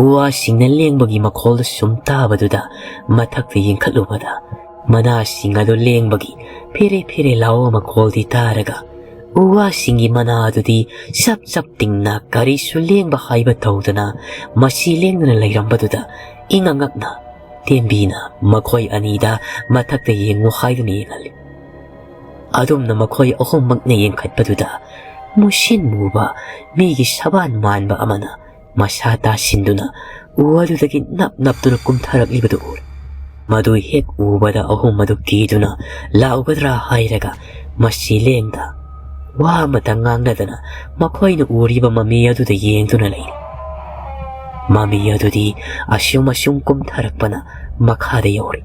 ꯎ ꯋꯥꯁꯤꯡꯅ ꯂꯦꯡꯕꯒꯤ ꯃꯈꯣꯜꯗꯨ ꯁꯨꯝ ꯇꯥꯕꯗꯨꯗ ꯃꯊꯛꯇ ꯌꯦꯡꯈꯠꯂꯨꯕꯗ ꯃꯅꯥꯁꯤꯡ ꯑꯗꯨ ꯂꯦꯡꯕꯒꯤ ꯐꯦꯔꯦ ꯐꯦꯔꯦ ꯂꯥꯎꯕ ꯃꯈꯣꯜꯗꯤ ꯇꯥꯔꯒ ꯎ ꯋꯥꯁꯤꯡꯒꯤ ꯃꯅꯥ ꯑꯗꯨꯗꯤ ꯆꯞ ꯇꯤꯡꯅ ꯀꯔꯤꯁꯨ ꯂꯦꯡꯕ ꯍꯥꯏꯕ ꯇꯧꯗꯅ ꯃꯁꯤ ꯂꯦꯡꯗꯨꯅ ꯂꯩꯔꯝꯕꯗꯨꯗ ꯏꯉꯉꯛꯅ ꯇꯦꯝꯕꯤꯅ ꯃꯈꯣꯏ ꯑꯅꯤꯗ ꯃꯊꯛꯇ ꯌꯦꯡꯉꯨ ꯍꯥꯏꯗꯨꯅ ꯌꯦꯡꯍꯜꯂꯤ ꯑꯗꯨꯝꯅ ꯃꯈꯣꯏ ꯑꯍꯨꯝꯃꯛꯅ ꯌꯦꯡꯈꯠꯄꯗꯨꯗ ꯃꯨꯁꯤꯟ ꯃꯨꯕ ꯃꯤꯒꯤ ꯁꯕꯥꯟ ꯃꯥꯟꯕ ꯑꯃꯅ ꯃꯁꯥ ꯇꯥꯁꯤꯟꯗꯨꯅ ꯎ ꯑꯗꯨꯗꯒꯤ ꯅꯞꯇꯨꯅ ꯀꯨꯝꯊꯔꯛꯂꯤꯕꯗꯨ ꯎꯔꯦ ꯃꯗꯨ ꯍꯦꯛ ꯎꯕꯗ ꯑꯍꯨꯝ ꯑꯗꯨ ꯀꯤꯗꯨꯅ ꯂꯥꯎꯒꯗ꯭ꯔꯥ ꯍꯥꯏꯔꯒ ꯃꯁꯤ ꯂꯦꯡꯗ ꯋꯥ ꯑꯃꯇ ꯉꯥꯡꯅꯗꯅ ꯃꯈꯣꯏꯅ ꯎꯔꯤꯕ ꯃꯃꯤ ꯑꯗꯨꯗ ꯌꯦꯡꯗꯨꯅ ꯂꯩꯔꯤ ꯃꯃꯤ ꯑꯗꯨꯗꯤ ꯑꯁꯨꯝ ꯀꯨꯝꯊꯔꯛꯄꯅ ꯃꯈꯥꯗ ꯌꯧꯔꯤ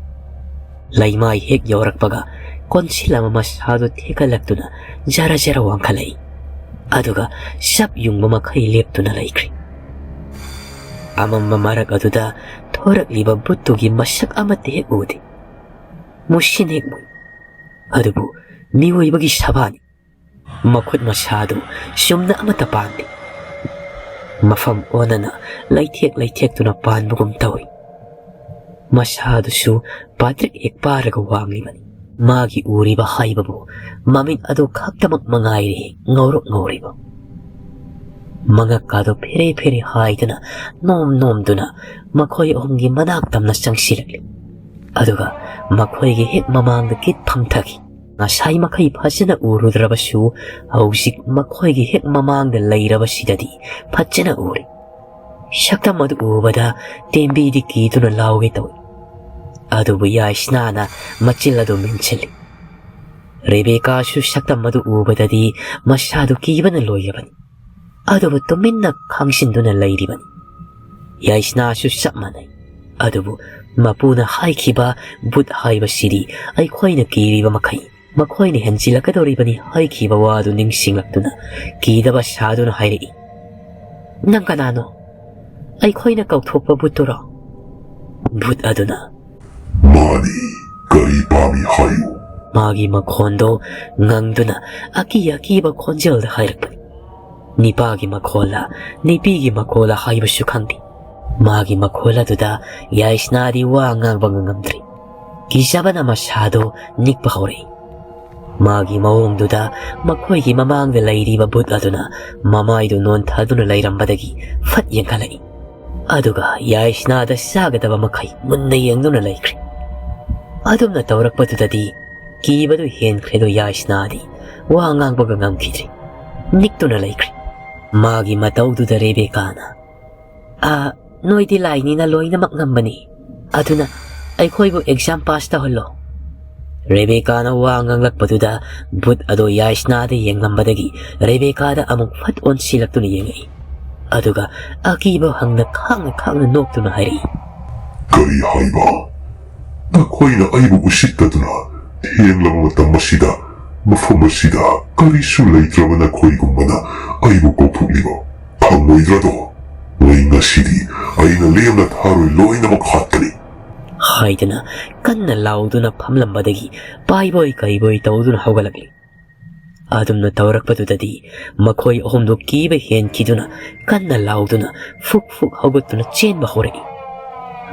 ꯂꯩꯃꯥꯏ ꯍꯦꯛ ꯌꯧꯔꯛꯄꯒ ꯀꯣꯟꯁꯤꯜ ꯑꯃ ꯃꯁꯥꯗꯨ ꯊꯦꯛꯀꯠꯂꯛꯇꯨꯅ ꯖꯔ ꯋꯥꯡꯈꯠꯂꯛꯏ ꯑꯗꯨꯒ ꯆꯞ ꯌꯨꯡꯕ ꯃꯈꯩ ꯂꯦꯞꯇꯨꯅ ꯂꯩꯈ꯭ꯔꯤ ꯑꯃꯝꯕ ꯃꯔꯛ ꯑꯗꯨꯗ ꯊꯣꯔꯛꯂꯤꯕ ꯕꯨꯠꯇꯨꯒꯤ ꯃꯁꯛ ꯑꯃꯠꯇ ꯍꯦꯛ ꯎꯗꯦ ꯃꯨꯁꯤꯟ ꯍꯦꯛ ꯃꯨꯏ ꯑꯗꯨꯕꯨ ꯃꯤꯑꯣꯏꯕꯒꯤ ꯁꯕꯥꯅꯤ ꯃꯈꯨꯠ ꯃꯁꯥꯗꯨ ꯆꯨꯝꯅ ꯑꯃꯠꯇ ꯄꯥꯟꯗꯦ ꯃꯐꯝ ꯑꯣꯟꯅꯅ ꯂꯩꯊꯦꯛꯇꯨꯅ ꯄꯥꯟꯕꯒꯨꯝ ꯇꯧꯏ ꯃꯁꯥꯗꯨꯁꯨ ꯄꯥꯇ꯭ꯔꯤꯛ ꯍꯦꯛ ꯄꯥꯔꯒ ꯋꯥꯡꯂꯤꯕꯅꯤ ꯃꯥꯒꯤ ꯎꯔꯤꯕ ꯍꯥꯏꯕꯕꯨ ꯃꯃꯤꯠ ꯑꯗꯨ ꯈꯛꯇꯃꯛ ꯃꯉꯥꯏꯔꯦ ꯉꯧꯔꯤꯕ ꯃꯉꯛꯀꯥꯗꯣ ꯐꯦꯔꯦ ꯍꯥꯏꯗꯨꯅ ꯅꯣꯝꯗꯨꯅ ꯃꯈꯣꯏ ꯑꯍꯨꯝꯒꯤ ꯃꯅꯥꯛ ꯇꯝꯅ ꯆꯪꯁꯤꯜꯂꯛꯂꯤ ꯑꯗꯨꯒ ꯃꯈꯣꯏꯒꯤ ꯍꯦꯛ ꯃꯃꯥꯡꯗ ꯒꯤꯠ ꯐꯝꯊꯈꯤ Ngasay makay phajana urudrabasu hausik makhoygi hek mamangda leirabasida phajana uri. Shaktam adu ubada tembi di kituna lauge tawi. Adubu Yaisnana machil adu minchili. Rebecca shu shaktam adu ubadadi masadu kibana loyabani. Adubu tuminna kangshinduna leiribani. Yaisna shu sapmanay. Adubu mapuna haikiba but haiba siri ay khoyna kiriba makay. Makhoyna hensilakadoribani haikiba wadu ningsinglakduna kidaba saduna hairi. Nang kanano? Ay khoyna kauthokpa butura. But aduna. Mani, kari pami hayo. Magi makhondo ngangduna aki ba khonjel da hairakpani. Nipagi makhola, nipigi makhola haiba shukhangdi. Magi makhola duda Yaisnadi wa ngamdri. Kisaba na masyado nikpa hori. Magi maong duda makhoygi mamang da layriba but aduna mamaydo non taduna layrambadagi fat yang kalai. Aduga Yaisnada sagadaba makay munna yang nuna laykri. Adum na tawrak patudadi kibado hen kredo Yaisnadi wa ngangbaga ngamkidri. Nikto na laykri. Magi mataw duda Rebecca na. Noy di layni na loy na makngambani. Aduna ay khoybo exam pass ta holo. Rebecca na wa nganglakpatuda but ado Yaisnada yang ngambadagi Rebecca da among fat on silakto ni yengay. Aduga akiba hangna kang nokto na hari. Kari haiba. Ako'y na ay bubusitatuna. Hiyang lang matamasida. Mafamasida. Kari sulay traman ako'y kumana ay bukupuliba. Kamoy rado. Ngay nga sidi ay naliyam na taro'y loy na makhatkali. Haidana kan na laudo na pamlambadagi paiboy kaiboy tawdo na hawgalagli. Adum na tawrak patudadi makhoy ohomdo kiba hen kiduna kan na laudo na fuk hawgot na chen bahore.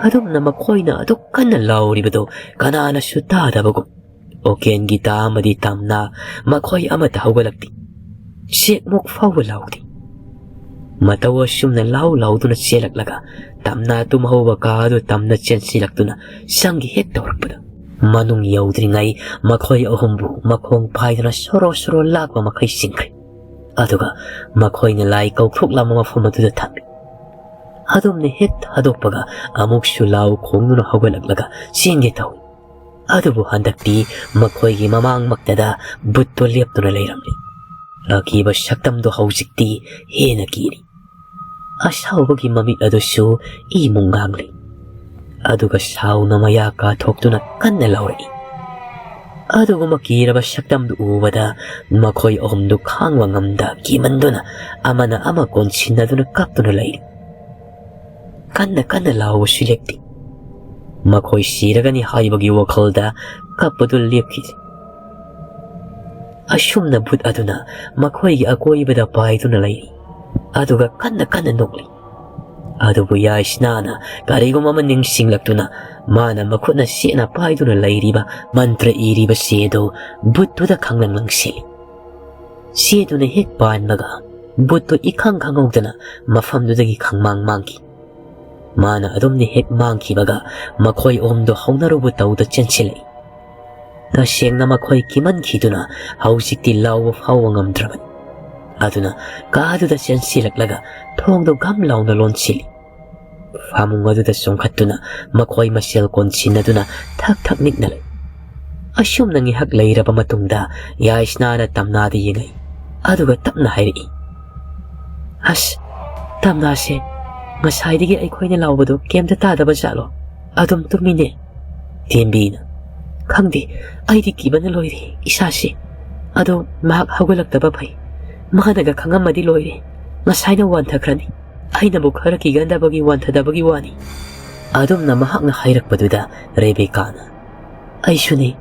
Adum na makhoy na adok kan na lauri bado kana na syutada bago. Oken gita amadi tamna makhoy amata hawgalagdi. Siyek mok fawalaudi. Matawa siyum na laudo na siyalaglaga tamna tumahawa ka tamna chen silakdo na siyang gihek tawrak pada. Manung yaudri ngay makhoy ohombu makhong pahid na soro lagwa makay singkri. Aduga makhoy na lai kaukruk lamang mafumatu da tambi. Adum ni hit hadokpaga amuk shulaw kong nuna hawalaglaga siyang gitaw. Adubu handakti makhoy gi mamang magdada butto liyap na layramli. Akiba syaktam do hawsikti hena kiri. Asaw bagi mami adosyo imong ngangli. Aduga saw na mayaka tokto na kan na lauray. Aduga makira ba syaktam do uwada makhoy ohomdo kangwang amda kimando na ama konsin na do na kapto na layri. Kan na lawa silekti. Makhoy siraga ni haibagi wakalda kapo do liyapkiti. Asyum na but aduna makhoy gi akoy bada pahay do na layri. Aduga kan na nokli. Adubu Yaisnana karigo mamaning singlakto na mana makut na siya na pahito na layriba mantra iriba siyedo buto da kanglang lang sili. Siyedo na hikpaan maga buto ikang kangog na mafamdo dagi kang mangki. Mana adom ni hik mangki baga makhoy omdo haw narubutaw da tiyan silay. Da siyang na makhoy kiman kito na hawsik ti law of hawang amdraban. Aduna kaado da tiyan silaglaga tongdo gamlaw na lon sili. Famung aduda songkat na makhoy masyal konsin na duna tak niknalay. Asyum nang ihag layra pa matungda Yaisnada tamnada yingay. Aduga tap na hayri. As, tamna siya. Ngasay digi ay koy na lawado kiem tatada ba salo. Adum tumine. Tiembi na. Kangdi, ay di kiba na loyri. Isa siya. Ado mahag hagulag na babay. Mga nagakangam madi loyri. Ngasay na wanta krani. Ay nabukara kiganda bagi wanta da bagi wani. Adum na mahak na hayrak paduda Rebecca na. Ay suni,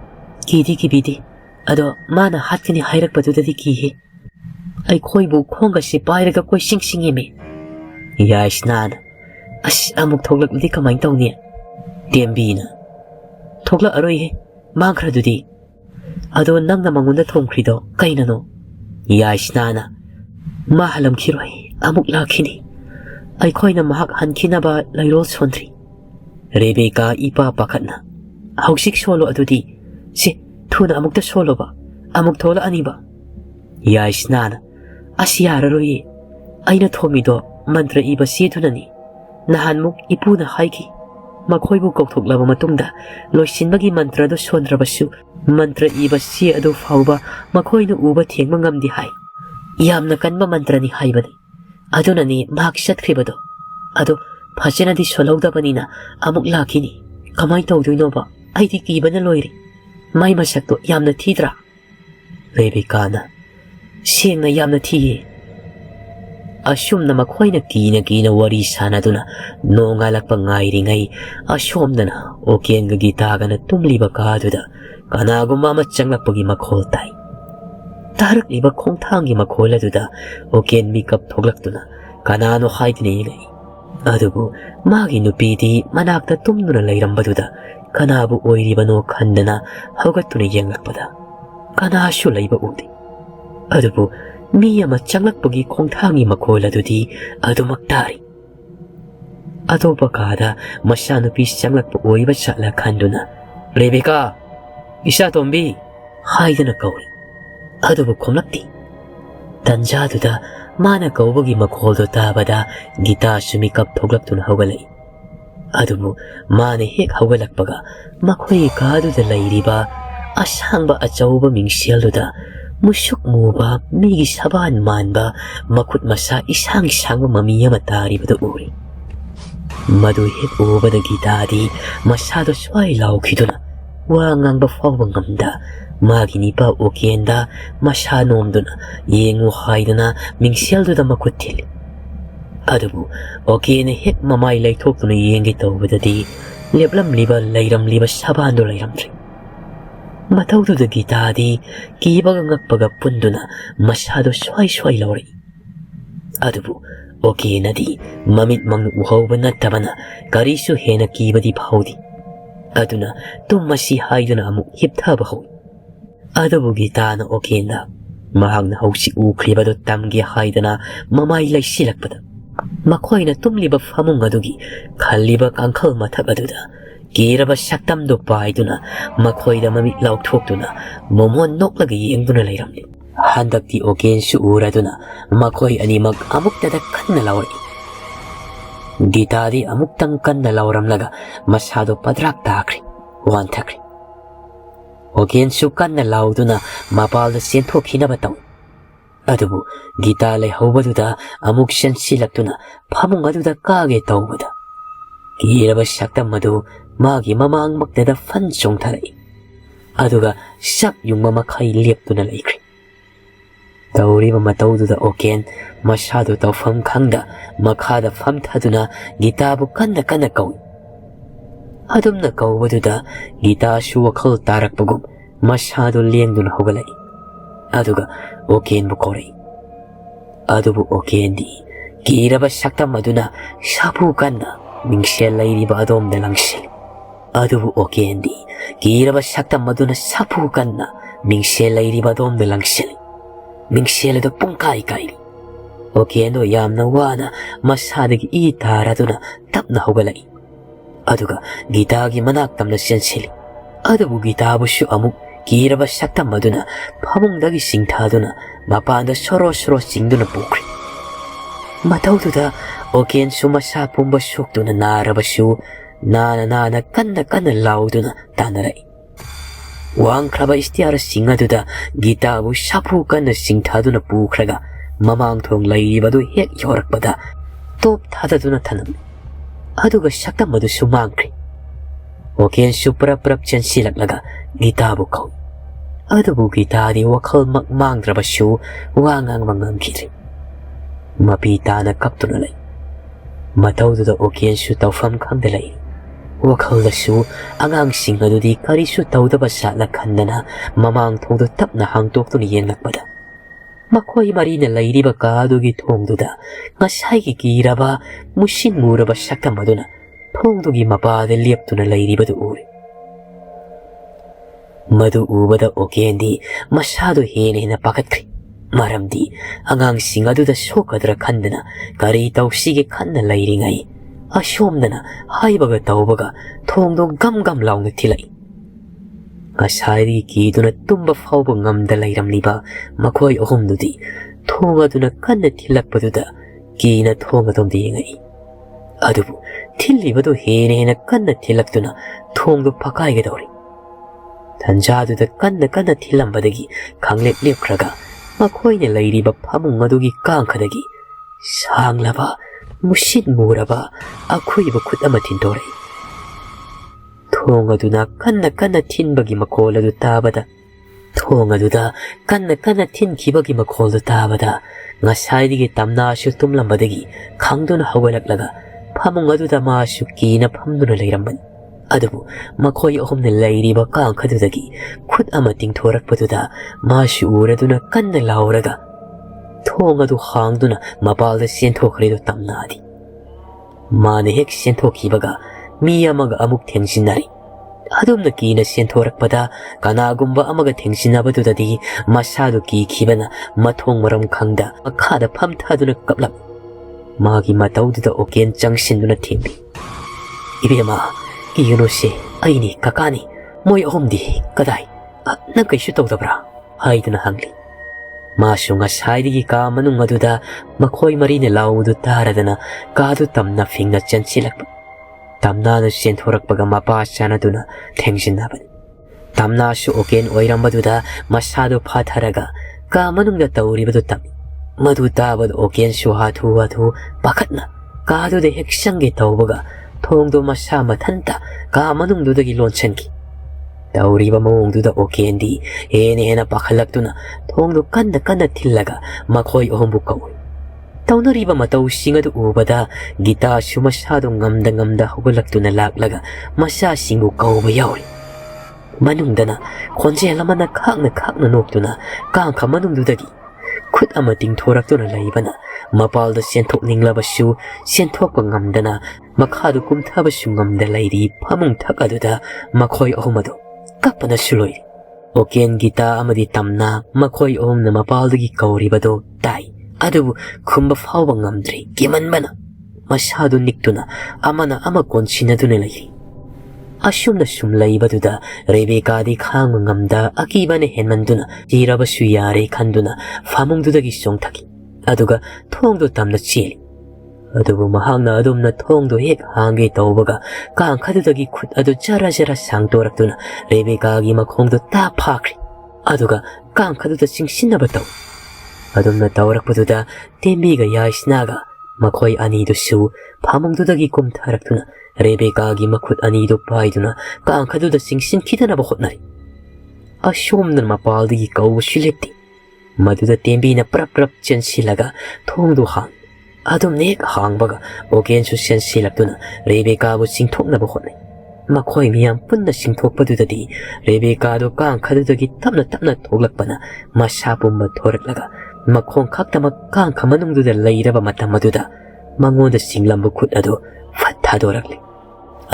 kidi kibidi. Ado mana hat kini hayrak paduda di kihi. Ay koy bukong kasi payraga koy sing-singimi. Yaisnana. As amok toglak di kamay taw niya. Tiembi na. Toglak aroy he. Mangkra dudi. Ado nang namangunda tongkrido kay nano. Yaisnana. Mahalam kiroy. Amok lakini. Ay koy na mahakhan kinaba layrol sontri. Rebecca ipapakat na. Hawsik solo adudi. Si Thuna amukta soloba, amuk thola aniba. Yaisnana, asiyararoi. Aina thomido mantra iba siedunani. Nahanmuk ipuna haiki. Makhoibu kauthok matungda loisinbagi mantra do sondrabasu mantra iba si adu fauba makhoinu uba thengma ngamdi hai. Yamna kanba mantra ni haibani. Adunani mahak satkribado. Ado phajana di solaudabanina amuk lakini. Kamai tawduinoba aidi kibana loiri. Mai masakto yamna thidra. Rebekana siengna yamna thiye. Asumna makhoina kina wari sanaduna nongalakpa ngairingai asomdana Okienga gitagana tumliba kaduda kanagumba ama changlakpagi makhol tai. Tarakliba khongthangi makhol aduda Okien mikap thoglakduna kanano haidini ngai. Adubu magi nupidi manakta tumduna leirambaduda kanabu oiribano khandana haugattuna yenglakpada kanashu leiba udi. Adubu mi ama changlakpagi khongthangi makhol adudi adumaktari. Atopa kada masanupi changlakpa oiba chatla khanduna Rebecca isa tombi haidana kauri. Adubu khomlakti. Tanjaduda mana kaubagi makholdo tabada Gita sumikap thoglakduna haugalai. Adubu mana hek haugalakpaga makhoi kaduda lairiba asangba achauba mingsialduda musuk muba migi saban manba makut masa isang mamiya mataribada uri. Madu hek ubada Gitadi masado swai laukiduna wangangba fawba ngamda maginipa Okienda masanomduna yengu haiduna mingsialduda makutil. Adubu Okiene hek mamai laithokduna yengi tawbadadi leblam liba sabando leiramdri. Matawduda Gitadi kibaga ngakpaga punduna masado swai lauri. Adubu Okienadi mamit mang uhawba nattabana karisu hena kibadi phawdi. Aduna tummasi haiduna amuk hipthaba hawi. Adubu Gitana Okienda mahagna hausi ukribado tamgi haidana mamai laisilakpada. Makhoina tumliba famung adugi khaliba kangkhal mathak aduda kiraba saktamdo paiduna makhoida mamit laukthoktuna momon noklaga yengduna leiramli. Handakti Okien uraduna makhoi animak amuktada kanna lauri. Gitadi amuktang kanna lauramlaga masado padrak takri wantakri. Okien kanna lauduna mapalda senthok hinabataw. Adubu Gita lehaubaduda amuk silakduna phamung aduda kage tawbada. Kiraba saktam madu magi mamang magdada fan chongtharai. Aduga sap yung mamakai leptuna laikri. Tauriba matawduda Okien masado tawfam khangda makhada famthaduna Gitabu kanna kawi. Adumna kawbaduda Gita wakhal tarakpagum masado lengduna haugalai. Aduga Okien bu kori. Adubu Okien di kiraba saktam maduna sapu kanna mingsel lairiba adom dalangsil. Adubu Okien di kiraba saktam maduna sapu kanna mingsel lairiba adom dalangsil. Mingsel do pungkai kaili. Okien do yamna wana masadagi itaraduna tapna haugalai. Aduga Gitagi manaktamna sensili. Adubu Gitabu amuk kiraba saktam maduna phamungdagi singthaduna mapanda soro singduna pukri. Matawduda Okien masa pumba sukduna narabasu nana kanna lauduna tanarai. Wangkraba istiara singaduda Gitabu sapu kanna singthaduna pukraga mamang thong lairibadu hek yorakbada top thadaduna thanam. Aduga saktam madu mangkri. Okien prap chansilaklaga Gitabu kawi. Adubu Gitadi wakhal mangdrabasu wangang mangamkidri. Mapitana kaptunalai. Matawduda Okien tawfam khangdalai. Wakhaldasu angang singadudi karisu tawdaba satla khandana mamang thongdo tapna hangtoktuna yenglakpada. Makhoi marina lairiba kadugi thongduda ngasai kiraba musin muraba saktam maduna thongdugi mapada leptuna lairibadu uri. Madu ubada Okiendi masado hena pakatkri. Maramdi angang singaduda sokadra khandana kari tawsige khanna lairingai. Asomdana haibaga tawbaga thongdo gam launa tilai. ꯉꯁꯥꯏꯗꯒꯤ ꯀꯤꯗꯨꯅ ꯇꯨꯝꯕ ꯐꯥꯎꯕ ꯉꯝꯗ ꯂꯩꯔꯝꯂꯤꯕ ꯃꯈꯣꯏ ꯑꯍꯨꯝꯗꯨꯗꯤ ꯊꯣꯡ ꯑꯗꯨꯅ ꯀꯟꯅ ꯊꯤꯜꯂꯛꯄꯗꯨꯗ ꯀꯤꯅ ꯊꯣꯡ ꯑꯗꯣꯝꯗ ꯌꯦꯡꯉꯛꯏ꯫ ꯑꯗꯨꯕꯨ ꯊꯤꯜꯂꯤꯕꯗꯨ ꯍꯦꯟꯅ ꯀꯟꯅ ꯊꯤꯜꯂꯛꯇꯨꯅ ꯊꯣꯡꯗꯨ ꯐꯛꯀꯥꯏꯒꯗꯧꯔꯤ꯫ ꯇꯟꯖꯥꯗꯨꯗ ꯀꯟꯅ ꯊꯤꯜꯂꯝꯕꯗꯒꯤ ꯈꯪꯂꯦꯞ ꯂꯦꯞꯈ꯭ꯔꯒ ꯃꯈꯣꯏꯅ ꯂꯩꯔꯤꯕ ꯐꯃꯨꯡ ꯑꯗꯨꯒꯤ ꯀꯥꯡꯈꯗꯒꯤ ꯁꯥꯡꯂꯕ ꯃꯨꯁꯤꯠ ꯃꯨꯔꯕ ꯑꯈꯨꯏꯕ ꯈꯨꯠ ꯑꯃ ꯊꯤꯟꯗꯣꯔꯛꯏ꯫ ꯊꯣꯡ ꯑꯗꯨꯅ ꯀꯟꯅ ꯊꯤꯟꯕꯒꯤ ꯃꯈꯣꯜ ꯑꯗꯨ ꯇꯥꯕꯗ ꯊꯣꯡ ꯑꯗꯨꯗ ꯀꯟꯅ ꯊꯤꯟꯈꯤꯕꯒꯤ ꯃꯈꯣꯜꯗꯨ ꯇꯥꯕꯗ ꯉꯁꯥꯏꯗꯒꯤ ꯇꯝꯅꯥꯁꯨ ꯇꯨꯝꯂꯝꯕꯗꯒꯤ ꯈꯪꯗꯨꯅ ꯍꯧꯒꯠꯂꯛꯂꯒ ꯐꯃꯨꯡ ꯑꯗꯨꯗ ꯃꯥꯁꯨ ꯀꯤꯅ ꯐꯝꯗꯨꯅ ꯂꯩꯔꯝꯕꯅꯤ꯫ ꯑꯗꯨꯕꯨ ꯃꯈꯣꯏ ꯑꯍꯨꯝꯅ ꯂꯩꯔꯤꯕ ꯀꯥꯡꯈꯗꯨꯗꯒꯤ ꯈꯨꯠ ꯑꯃ ꯇꯤꯡꯊꯣꯔꯛꯄꯗꯨꯗ ꯃꯥꯁꯨ ꯎꯔꯗꯨꯅ ꯀꯟꯅ ꯂꯥꯎꯔꯒ ꯊꯣꯡ ꯑꯗꯨ ꯍꯥꯡꯗꯨꯅ ꯃꯄꯥꯜꯗ ꯆꯦꯟꯊꯣꯛꯈ꯭ꯔꯦꯗꯣ ꯇꯝꯅꯥꯗꯤ꯫ ꯃꯥꯅ ꯍꯦꯛ ꯆꯦꯟꯊꯣꯛꯈꯤꯕꯒ ꯃꯤ ꯑꯃꯒ ꯑꯃꯨꯛ ꯊꯦꯡꯖꯤꯟꯅꯔꯤ꯫ ꯑꯗꯨꯝꯅ ꯀꯤꯅ ꯆꯦꯟꯊꯣꯔꯛꯄꯗ ꯀꯅꯥꯒꯨꯝꯕ ꯑꯃꯒ ꯊꯦꯡꯖꯤꯟꯅꯕꯗꯨꯗꯗꯤ ꯃꯁꯥꯗꯨ ꯀꯤꯈꯤꯕꯅ ꯃꯊꯣꯡ ꯃꯔꯝ ꯈꯪꯗ ꯃꯈꯥꯗ ꯐꯝꯊꯗꯨꯅ ꯀꯞꯂꯝꯃꯤ꯫ ꯃꯥꯒꯤ ꯃꯇꯧꯗꯨꯗ ꯑꯣꯀꯦꯟ ꯆꯪꯁꯤꯟꯗꯨꯅ ꯊꯦꯝꯕꯤ꯫ "ꯏꯕꯦꯝꯃ, ꯀꯤꯒꯅꯨꯁꯦ, ꯑꯩꯅꯤ, ꯀꯀꯥꯅꯤ, ꯃꯣꯏ ꯑꯍꯨꯝꯗꯤ ꯀꯗꯥꯏ? ꯅꯪ ꯀꯩꯁꯨ ꯇꯧꯗꯕ꯭ꯔꯥ?" ꯍꯥꯏꯗꯨꯅ ꯍꯪꯂꯤ꯫ ꯃꯥꯁꯨ ꯉꯁꯥꯏꯗꯒꯤ ꯀꯥ ꯃꯅꯨꯡ ꯑꯗꯨꯗ ꯃꯈꯣꯏ ꯃꯔꯤꯅ ꯂꯥꯎꯕꯗꯨ ꯇꯥꯔꯗꯅ ꯀꯥꯗꯨ ꯇꯝꯅ ꯐꯤꯡꯅ ꯆꯦꯟꯁꯤꯜꯂꯛꯄ꯫ ꯇꯝꯅꯥꯅ ꯆꯦꯟꯊꯣꯔꯛꯄꯒ ꯃꯄꯥ ꯆꯥꯟꯅꯗꯨꯅ ꯊꯦꯡꯖꯤꯟꯅꯕꯅꯤ꯫ ꯇꯝꯅꯥꯁꯨ ꯑꯣꯀꯦꯟ ꯑꯣꯏꯔꯝꯕꯗꯨꯗ ꯃꯁꯥꯗꯨ ꯐꯥꯊꯔꯒ ꯀꯥ ꯃꯅꯨꯡꯗ ꯇꯧꯔꯤꯕꯗꯨ ꯇꯝꯃꯤ꯫ ꯃꯗꯨ ꯇꯥꯕꯗ ꯑꯣꯀꯦꯟꯁꯨ ꯍꯥꯊꯨ ꯄꯥꯈꯠꯅ ꯀꯥꯗꯨꯗ ꯍꯦꯛ ꯆꯪꯒꯦ ꯇꯧꯕꯒ ꯊꯣꯡꯗꯨ ꯃꯁꯥ ꯃꯊꯟꯇ ꯀꯥ ꯃꯅꯨꯡꯗꯨꯗꯒꯤ ꯂꯣꯟꯁꯤꯟꯈꯤ꯫ ꯇꯧꯔꯤꯕ ꯃꯑꯣꯡꯗꯨꯗ ꯑꯣꯀꯦꯟꯗꯤ ꯍꯦꯟꯅ ꯄꯥꯈꯠꯂꯛꯇꯨꯅ ꯊꯣꯡꯗꯨ ꯀꯟꯅ ꯊꯤꯜꯂꯒ ꯃꯈꯣꯏ ꯑꯍꯨꯝꯕꯨ ꯀꯧꯏ꯫ ꯇꯧꯅꯔꯤꯕ ꯃꯇꯧꯁꯤꯡ ꯑꯗꯨ ꯎꯕꯗ ꯒꯤꯇꯥꯁꯨ ꯃꯁꯥꯗꯨ ꯉꯝꯗ ꯍꯧꯒꯠꯂꯛꯇꯨꯅ ꯂꯥꯛꯂꯒ ꯃꯆꯥꯁꯤꯡꯕꯨ ꯀꯧꯕ ꯌꯥꯎꯔꯤ꯫ ꯃꯅꯨꯡꯗꯅ ꯈꯣꯟꯖꯦꯜ ꯑꯃꯅ ꯈꯥꯛꯅ ꯅꯣꯛꯇꯨꯅ ꯀꯥꯡꯈ ꯃꯅꯨꯡꯗꯨꯗꯒꯤ ꯈꯨꯠ ꯑꯃ ꯇꯤꯡꯊꯣꯔꯛꯇꯨꯅ ꯂꯩꯕꯅ ꯃꯄꯥꯜꯗ ꯆꯦꯟꯊꯣꯛꯅꯤꯡꯂꯕꯁꯨ ꯆꯦꯟꯊꯣꯛꯄ ꯉꯝꯗꯅ ꯃꯈꯥꯗ ꯀꯨꯝꯊꯕꯁꯨ ꯉꯝꯗ ꯂꯩꯔꯤ ꯐꯃꯨꯡ ꯊꯛ ꯑꯗꯨꯗ ꯃꯈꯣꯏ ꯑꯍꯨꯝ ꯑꯗꯨ ꯀꯞꯄꯅꯁꯨ ꯂꯣꯏꯔꯤ꯫ ꯑꯣꯀꯦꯟ, ꯒꯤꯇꯥ ꯑꯃꯗꯤ ꯇꯝꯅꯥ ꯃꯈꯣꯏ ꯑꯍꯨꯝꯅ ꯃꯄꯥꯜꯗꯒꯤ ꯀꯧꯔꯤꯕꯗꯨ ꯇꯥꯏ, ꯑꯗꯨꯕꯨ ꯈꯨꯝꯕ ꯐꯥꯎꯕ ꯉꯝꯗ꯭ꯔꯤ ꯀꯤꯃꯟꯕꯅ ꯃꯁꯥꯗꯨ ꯅꯤꯛꯇꯨꯅ ꯑꯃꯅ ꯑꯃ ꯀꯣꯟꯁꯤꯟꯅꯗꯨꯅ ꯂꯩꯔꯤ꯫ ꯑꯁꯨꯝꯅ ꯁꯨꯝ ꯂꯩꯕꯗꯨꯗ ꯔꯦꯕꯦꯀꯥꯗꯤ ꯈꯥꯡꯕ ꯉꯝꯗ ꯑꯀꯤꯕꯅ ꯍꯦꯟꯃꯟꯗꯨꯅ ꯁꯤꯔꯕꯁꯨ ꯌꯥꯔꯦ ꯈꯟꯗꯨꯅ ꯐꯃꯨꯡꯗꯨꯗꯒꯤ ꯆꯣꯡꯊꯈꯤ꯫ ꯑꯗꯨꯒ ꯊꯣꯡꯗꯨ ꯇꯝꯅ ꯆꯦꯜꯂꯤ꯫ ꯑꯗꯨꯕꯨ ꯃꯍꯥꯛꯅ ꯑꯗꯨꯝꯅ ꯊꯣꯡꯗꯨ ꯍꯦꯛ ꯍꯥꯡꯒꯦ ꯇꯧꯕꯒ ꯀꯥꯡꯈꯗꯨꯗꯒꯤ ꯈꯨꯠ ꯑꯗꯨ ꯖꯔ ꯁꯥꯡꯗꯣꯔꯛꯇꯨꯅ ꯔꯦꯕꯦꯀꯥꯒꯤ ꯃꯈꯣꯡꯗꯨ ꯐꯥꯈ꯭ꯔꯤ꯫ ꯑꯗꯨꯒ ꯀꯥꯡꯈꯗꯨꯗ ꯆꯤꯡꯁꯤꯟꯅꯕ ꯇꯧꯏ꯫ ꯑꯗꯨꯝꯅ ꯇꯧꯔꯛꯄꯗꯨꯗ ꯇꯦꯝꯕꯤꯒ ꯌꯥꯏꯁꯅꯥꯒ ꯃꯈꯣꯏ ꯑꯅꯤꯗꯨꯁꯨ ꯐꯃꯨꯡꯗꯨꯗꯒꯤ ꯀꯨꯝꯊꯔꯛꯇꯨꯅ ꯔꯦꯕꯦꯀꯥꯒꯤ ꯃꯈꯨꯠ ꯑꯅꯤꯗꯨ ꯄꯥꯏꯗꯨꯅ ꯀꯥꯡꯈꯗꯨꯗ ꯆꯤꯡꯁꯤꯟꯈꯤꯗꯅꯕ ꯍꯣꯠꯅꯔꯤ꯫ ꯑꯁꯣꯝꯗꯅ ꯃꯄꯥꯜꯗꯒꯤ ꯀꯧꯕꯁꯨ ꯂꯦꯞꯇꯦ꯫ ꯃꯗꯨꯗ ꯇꯦꯝꯕꯤꯅ ꯄ꯭ꯔꯞ ꯆꯦꯟꯁꯤꯜꯂꯒ ꯊꯣꯡꯗꯨ ꯍꯥꯡꯏ꯫ ꯑꯗꯨꯝꯅ ꯍꯦꯛ ꯍꯥꯡꯕꯒ ꯑꯣꯀꯦꯟꯁꯨ ꯆꯦꯟꯁꯤꯜꯂꯛꯇꯨꯅ ꯔꯦꯕꯦꯀꯥꯕꯨ ꯆꯤꯡꯊꯣꯛꯅꯕ ꯍꯣꯠꯅꯩ꯫ ꯃꯈꯣꯏ ꯃꯤꯌꯥꯝ ꯄꯨꯟꯅ ꯆꯤꯡꯊꯣꯛꯄꯗꯨꯗꯗꯤ ꯔꯦꯕꯦꯀꯥꯗꯨ ꯀꯥꯡꯈꯗꯨꯗꯒꯤ ꯇꯞꯅ ꯊꯣꯛꯂꯛꯄꯅ ꯃꯁꯥ ꯄꯨꯝꯕ ꯊꯣꯔꯛꯂꯒ ꯃꯈꯣꯡ ꯈꯛꯇꯃꯛ ꯀꯥꯡꯈ ꯃꯅꯨꯡꯗꯨꯗ ꯂꯩꯔꯕ ꯃꯇꯝ ꯑꯗꯨꯗ ꯃꯉꯣꯟꯗ ꯆꯤꯡꯂꯝꯕ ꯈꯨꯠ ꯑꯗꯨ ꯐꯠ ꯊꯥꯗꯣꯔꯛꯂꯤ꯫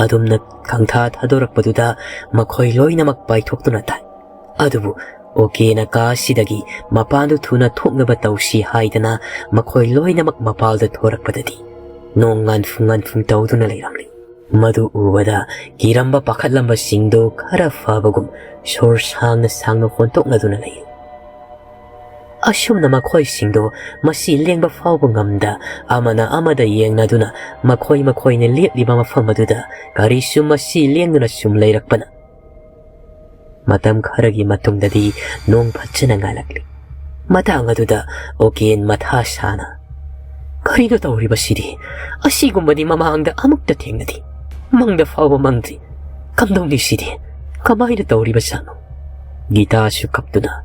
ꯑꯗꯨꯝꯅ ꯈꯪꯊꯥ ꯊꯥꯗꯣꯔꯛꯄꯗꯨꯗ ꯃꯈꯣꯏ ꯂꯣꯏꯅꯃꯛ ꯄꯥꯏꯊꯣꯛꯇꯨꯅ ꯇꯥꯏ꯫ ꯑꯗꯨꯕꯨ ꯑꯣꯀꯦꯅ ꯀꯥꯁꯤꯗꯒꯤ ꯃꯄꯥꯟꯗꯨ ꯊꯨꯅ ꯊꯣꯛꯅꯕ ꯇꯧꯁꯤ ꯍꯥꯏꯗꯅ ꯃꯈꯣꯏ ꯂꯣꯏꯅꯃꯛ ꯃꯄꯥꯜꯗ ꯊꯣꯔꯛꯄꯗꯗꯤ ꯅꯣꯡ ꯉꯥꯟꯐꯨꯡ ꯇꯧꯗꯨꯅ ꯂꯩꯔꯝꯂꯤ꯫ ꯃꯗꯨ ꯎꯕꯗ ꯀꯤꯔꯝꯕ ꯄꯥꯈꯠꯂꯝꯕꯁꯤꯡꯗꯨ ꯈꯔ ꯐꯕꯒꯨꯝ ꯁꯣꯔ ꯁꯥꯡꯅ ꯍꯣꯟꯇꯣꯛꯅꯗꯨꯅ ꯂꯩ꯫ ꯑꯁꯨꯝꯅ ꯃꯈꯣꯏꯁꯤꯡꯗꯨ ꯃꯁꯤ ꯂꯦꯡꯕ ꯐꯥꯎꯕ ꯉꯝꯗ ꯑꯃꯅ ꯑꯃꯗ ꯌꯦꯡꯅꯗꯨꯅ ꯃꯈꯣꯏꯅ ꯂꯦꯞꯂꯤꯕ ꯃꯐꯝ ꯑꯗꯨꯗ ꯀꯔꯤꯁꯨ ꯃꯁꯤ ꯂꯦꯡꯗꯨꯅ ꯁꯨꯝ ꯂꯩꯔꯛꯄꯅ ꯃꯇꯝ ꯈꯔꯒꯤ ꯃꯇꯨꯡꯗꯗꯤ ꯅꯣꯡ ꯐꯖꯅ ꯉꯥꯜꯂꯛꯂꯤ꯫ ꯃꯇꯥꯡ ꯑꯗꯨꯗ ꯑꯣꯀꯦꯟ ꯃꯊꯥ ꯁꯥꯅ "ꯀꯔꯤꯅꯣ ꯇꯧꯔꯤꯕꯁꯤꯗꯤ? ꯑꯁꯤꯒꯨꯝꯕꯗꯤ ꯃꯃꯥꯡꯗ ꯑꯃꯨꯛꯇ ꯊꯦꯡꯅꯗꯦ, ꯃꯪꯗ ꯐꯥꯎꯕ ꯃꯪꯗ꯭ꯔꯤ, ꯀꯝꯗꯧꯅꯤ ꯁꯤꯗꯤ? ꯀꯃꯥꯏꯅ ꯇꯧꯔꯤꯕꯖꯥꯠꯅꯣ?" ꯒꯤꯇꯥꯁꯨ ꯀꯞꯇꯨꯅ